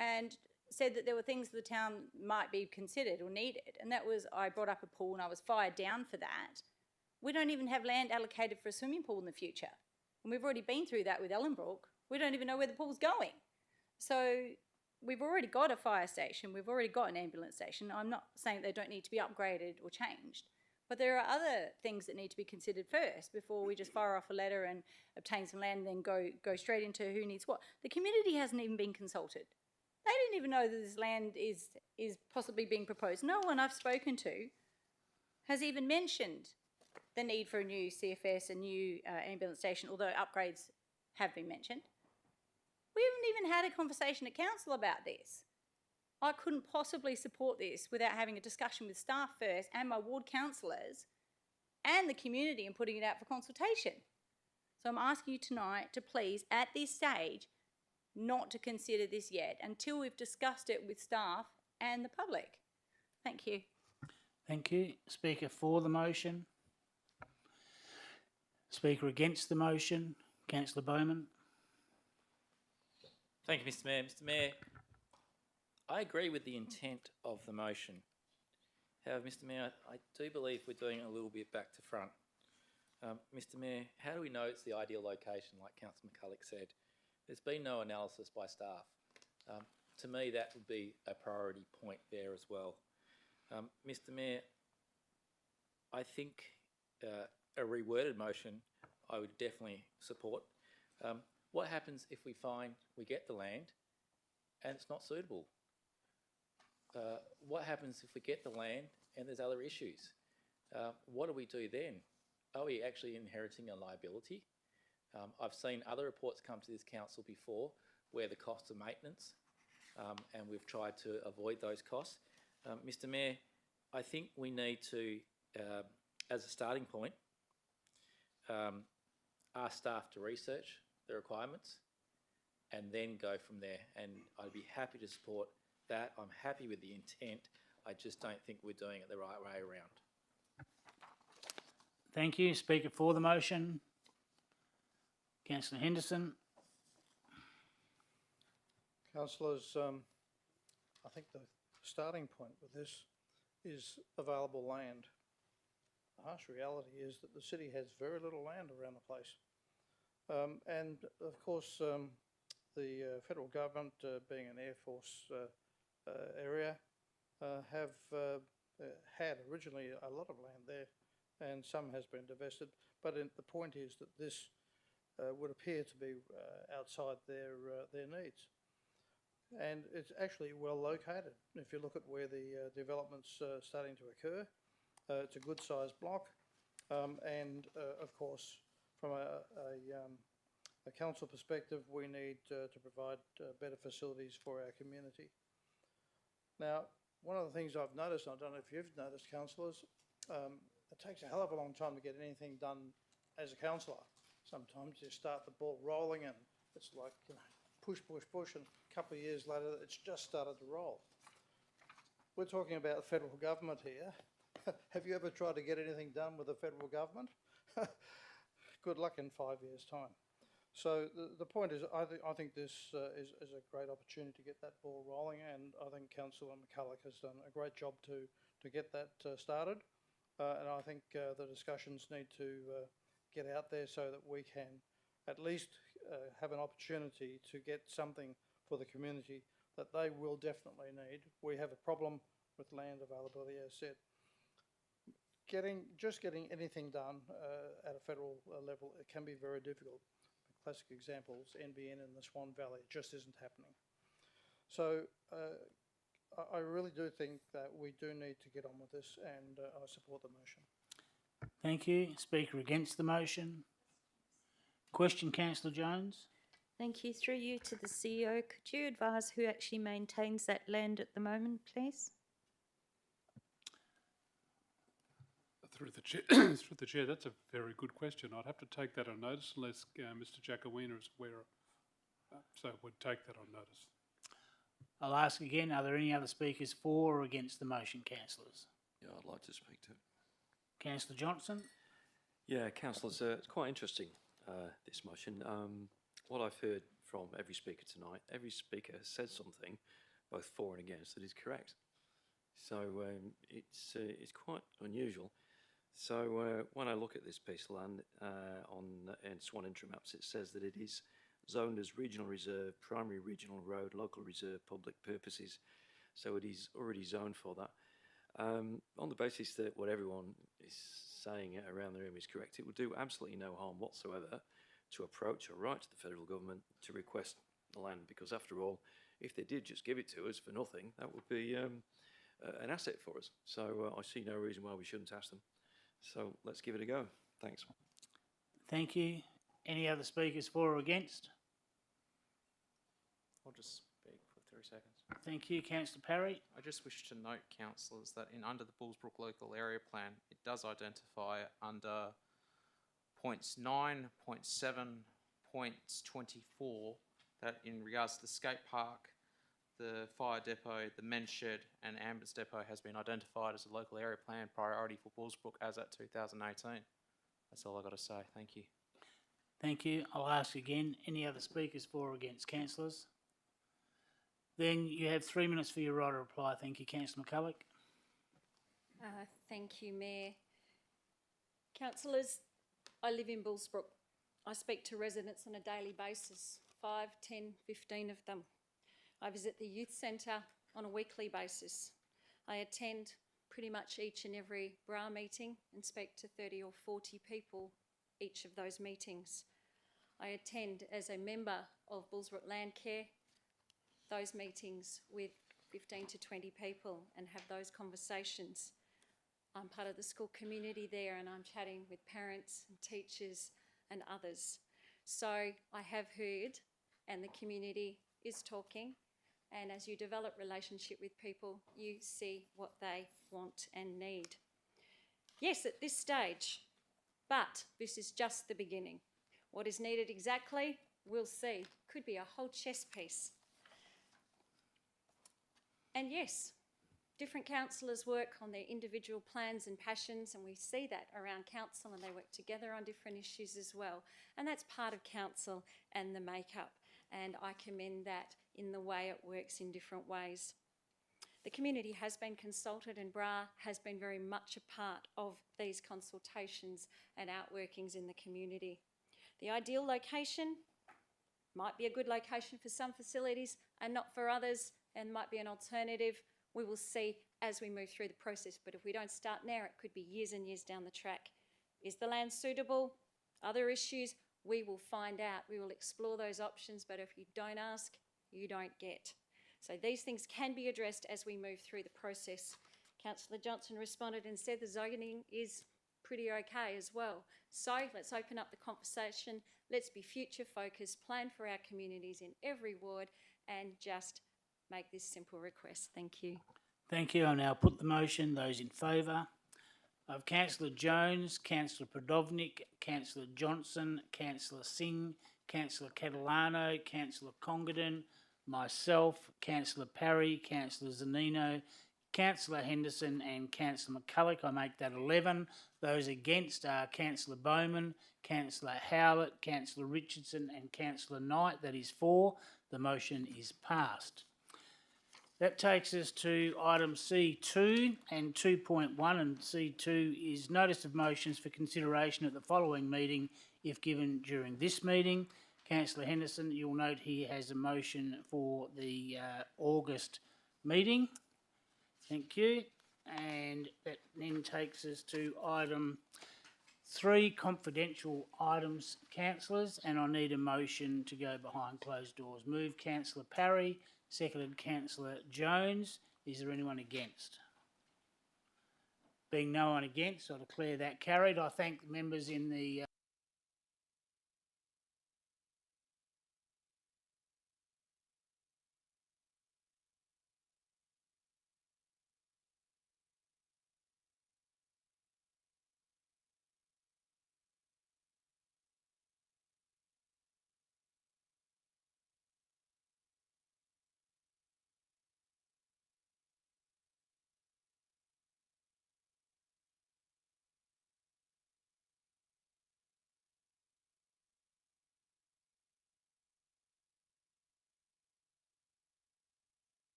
and said that there were things the town might be considered or needed, and that was, I brought up a pool and I was fired down for that. We don't even have land allocated for a swimming pool in the future, and we've already been through that with Ellenbrook. We don't even know where the pool's going. So we've already got a fire station, we've already got an ambulance station. I'm not saying they don't need to be upgraded or changed, but there are other things that need to be considered first before we just fire off a letter and obtain some land and then go straight into who needs what. The community hasn't even been consulted. They didn't even know that this land is possibly being proposed. No one I've spoken to has even mentioned the need for a new CFS, a new ambulance station, although upgrades have been mentioned. We haven't even had a conversation at council about this. I couldn't possibly support this without having a discussion with staff first and my ward councillors and the community and putting it out for consultation. So I'm asking you tonight to please, at this stage, not to consider this yet until we've discussed it with staff and the public. Thank you. Thank you. Speaker for the motion. Speaker against the motion, Councillor Bowman. Thank you, Mr Mayor. Mr Mayor, I agree with the intent of the motion. However, Mr Mayor, I do believe we're doing it a little bit back to front. Mr Mayor, how do we know it's the ideal location, like Councillor McCulloch said? There's been no analysis by staff. To me, that would be a priority point there as well. Mr Mayor, I think a reworded motion I would definitely support. What happens if we find we get the land and it's not suitable? What happens if we get the land and there's other issues? What do we do then? Are we actually inheriting a liability? I've seen other reports come to this council before where the costs of maintenance, and we've tried to avoid those costs. Mr Mayor, I think we need to, as a starting point, ask staff to research the requirements and then go from there. And I'd be happy to support that. I'm happy with the intent. I just don't think we're doing it the right way around. Thank you. Speaker for the motion, Councillor Henderson. Councillors, I think the starting point with this is available land. The harsh reality is that the city has very little land around the place. And of course, the federal government, being an Air Force area, have had originally a lot of land there, and some has been divested. But the point is that this would appear to be outside their needs. And it's actually well located. If you look at where the development's starting to occur, it's a good sized block. And of course, from a council perspective, we need to provide better facilities for our community. Now, one of the things I've noticed, and I don't know if you've noticed, councillors, it takes a hell of a long time to get anything done as a councillor. Sometimes you start the ball rolling and it's like, you know, push, push, push, and a couple of years later, it's just started to roll. We're talking about the federal government here. Have you ever tried to get anything done with the federal government? Good luck in 5 years' time. So the point is, I think this is a great opportunity to get that ball rolling, and I think Councillor McCulloch has done a great job to get that started. And I think the discussions need to get out there so that we can at least have an opportunity to get something for the community that they will definitely need. We have a problem with land availability, as said. Just getting anything done at a federal level, it can be very difficult. Classic examples, NBN in the Swan Valley, it just isn't happening. So I really do think that we do need to get on with this, and I support the motion. Thank you. Speaker against the motion. Question, Councillor Jones. Thank you. Through you to the CEO, could you advise who actually maintains that land at the moment, please? Through the chair, that's a very good question. I'd have to take that on notice unless Mr. Jacowina is aware of. So we'd take that on notice. I'll ask again, are there any other speakers for or against the motion, councillors? Yeah, I'd like to speak to it. Councillor Johnson. Yeah, councillors, it's quite interesting, this motion. What I've heard from every speaker tonight, every speaker has said something, both for and against, that is correct. So it's quite unusual. So when I look at this piece of land in Swan Interim Maps, it says that it is zoned as regional reserve, primary regional road, local reserve, public purposes. So it is already zoned for that. On the basis that what everyone is saying around the room is correct, it would do absolutely no harm whatsoever to approach or write to the federal government to request the land, because after all, if they did just give it to us for nothing, that would be an asset for us. So I see no reason why we shouldn't ask them. So let's give it a go. Thanks. Thank you. Any other speakers for or against? I'll just speak for 3 seconds. Thank you, Councillor Parry. I just wish to note, councillors, that under the Bullsbrook Local Area Plan, it does identify under points 9, point 7, points 24, that in regards to the skate park, the fire depot, the men's shed and ambulance depot has been identified as a local area plan priority for Bullsbrook as at 2018. That's all I've got to say. Thank you. Thank you. I'll ask again, any other speakers for or against, councillors? Then you have 3 minutes for your right to reply. Thank you, Councillor McCulloch. Thank you, Mayor. Councillors, I live in Bullsbrook. I speak to residents on a daily basis, 5, 10, 15 of them. I visit the youth centre on a weekly basis. I attend pretty much each and every BRA meeting and speak to 30 or 40 people each of those meetings. I attend as a member of Bullsbrook Landcare those meetings with 15 to 20 people and have those conversations. I'm part of the school community there and I'm chatting with parents and teachers and others. So I have heard, and the community is talking, and as you develop relationship with people, you see what they want and need. Yes, at this stage, but this is just the beginning. What is needed exactly, we'll see. Could be a whole chess piece. And yes, different councillors work on their individual plans and passions, and we see that around council, and they work together on different issues as well. And that's part of council and the makeup, and I commend that in the way it works in different ways. The community has been consulted, and BRA has been very much a part of these consultations and outworkings in the community. The ideal location might be a good location for some facilities and not for others, and might be an alternative. We will see as we move through the process, but if we don't start now, it could be years and years down the track. Is the land suitable? Other issues? We will find out. We will explore those options, but if you don't ask, you don't get. So these things can be addressed as we move through the process. Councillor Johnson responded and said the zoning is pretty okay as well. So let's open up the conversation. Let's be future focused, plan for our communities in every ward, and just make this simple request. Thank you. Thank you. I'll now put the motion. Those in favour of Councillor Jones, Councillor Prodovnik, Councillor Johnson, Councillor Singh, Councillor Catalano, Councillor Congdon, myself, Councillor Parry, Councillor Zanino, Councillor Henderson and Councillor McCulloch. I make that 11. Those against are Councillor Bowman, Councillor Howlett, Councillor Richardson and Councillor Knight. That is 4. The motion is passed. That takes us to item C2 and 2.1, and C2 is notice of motions for consideration at the following meeting if given during this meeting. Councillor Henderson, you'll note he has a motion for the August meeting. Thank you. And that then takes us to item 3, confidential items, councillors, and I need a motion to go behind closed doors. Move Councillor Parry, seconded Councillor Jones. Is there anyone against? Being no one against, I declare that carried. I thank the members in the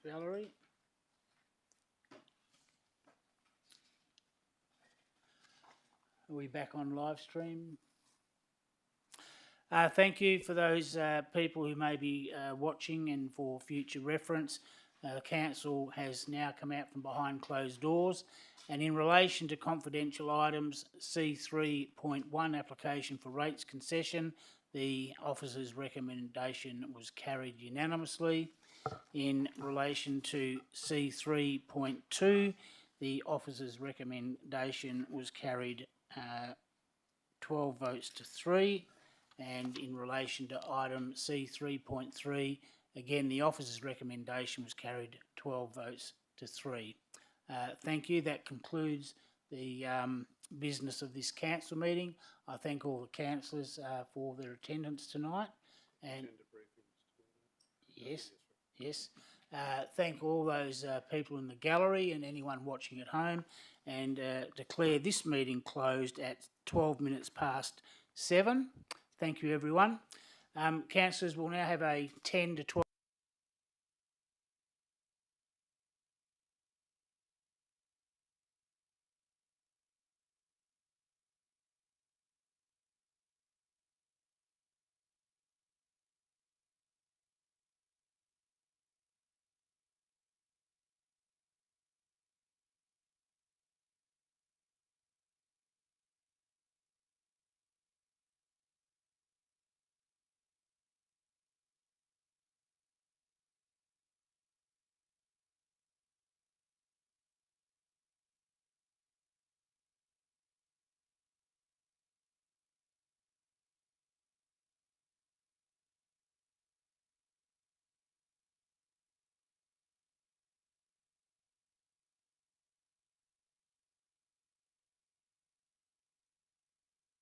Valerie? Are we back on live stream? Thank you for those people who may be watching, and for future reference. The council has now come out from behind closed doors, and in relation to confidential items, C3.1 application for rates concession, the officer's recommendation was carried unanimously. In relation to C3.2, the officer's recommendation was carried 12 votes to 3. And in relation to item C3.3, again, the officer's recommendation was carried 12 votes to 3. Thank you. That concludes the business of this council meeting. I thank all the councillors for their attendance tonight. And yes. Thank all those people in the gallery and anyone watching at home, and declare this meeting closed at 12 minutes past 7. Thank you, everyone. Councillors will now have a 10 to 12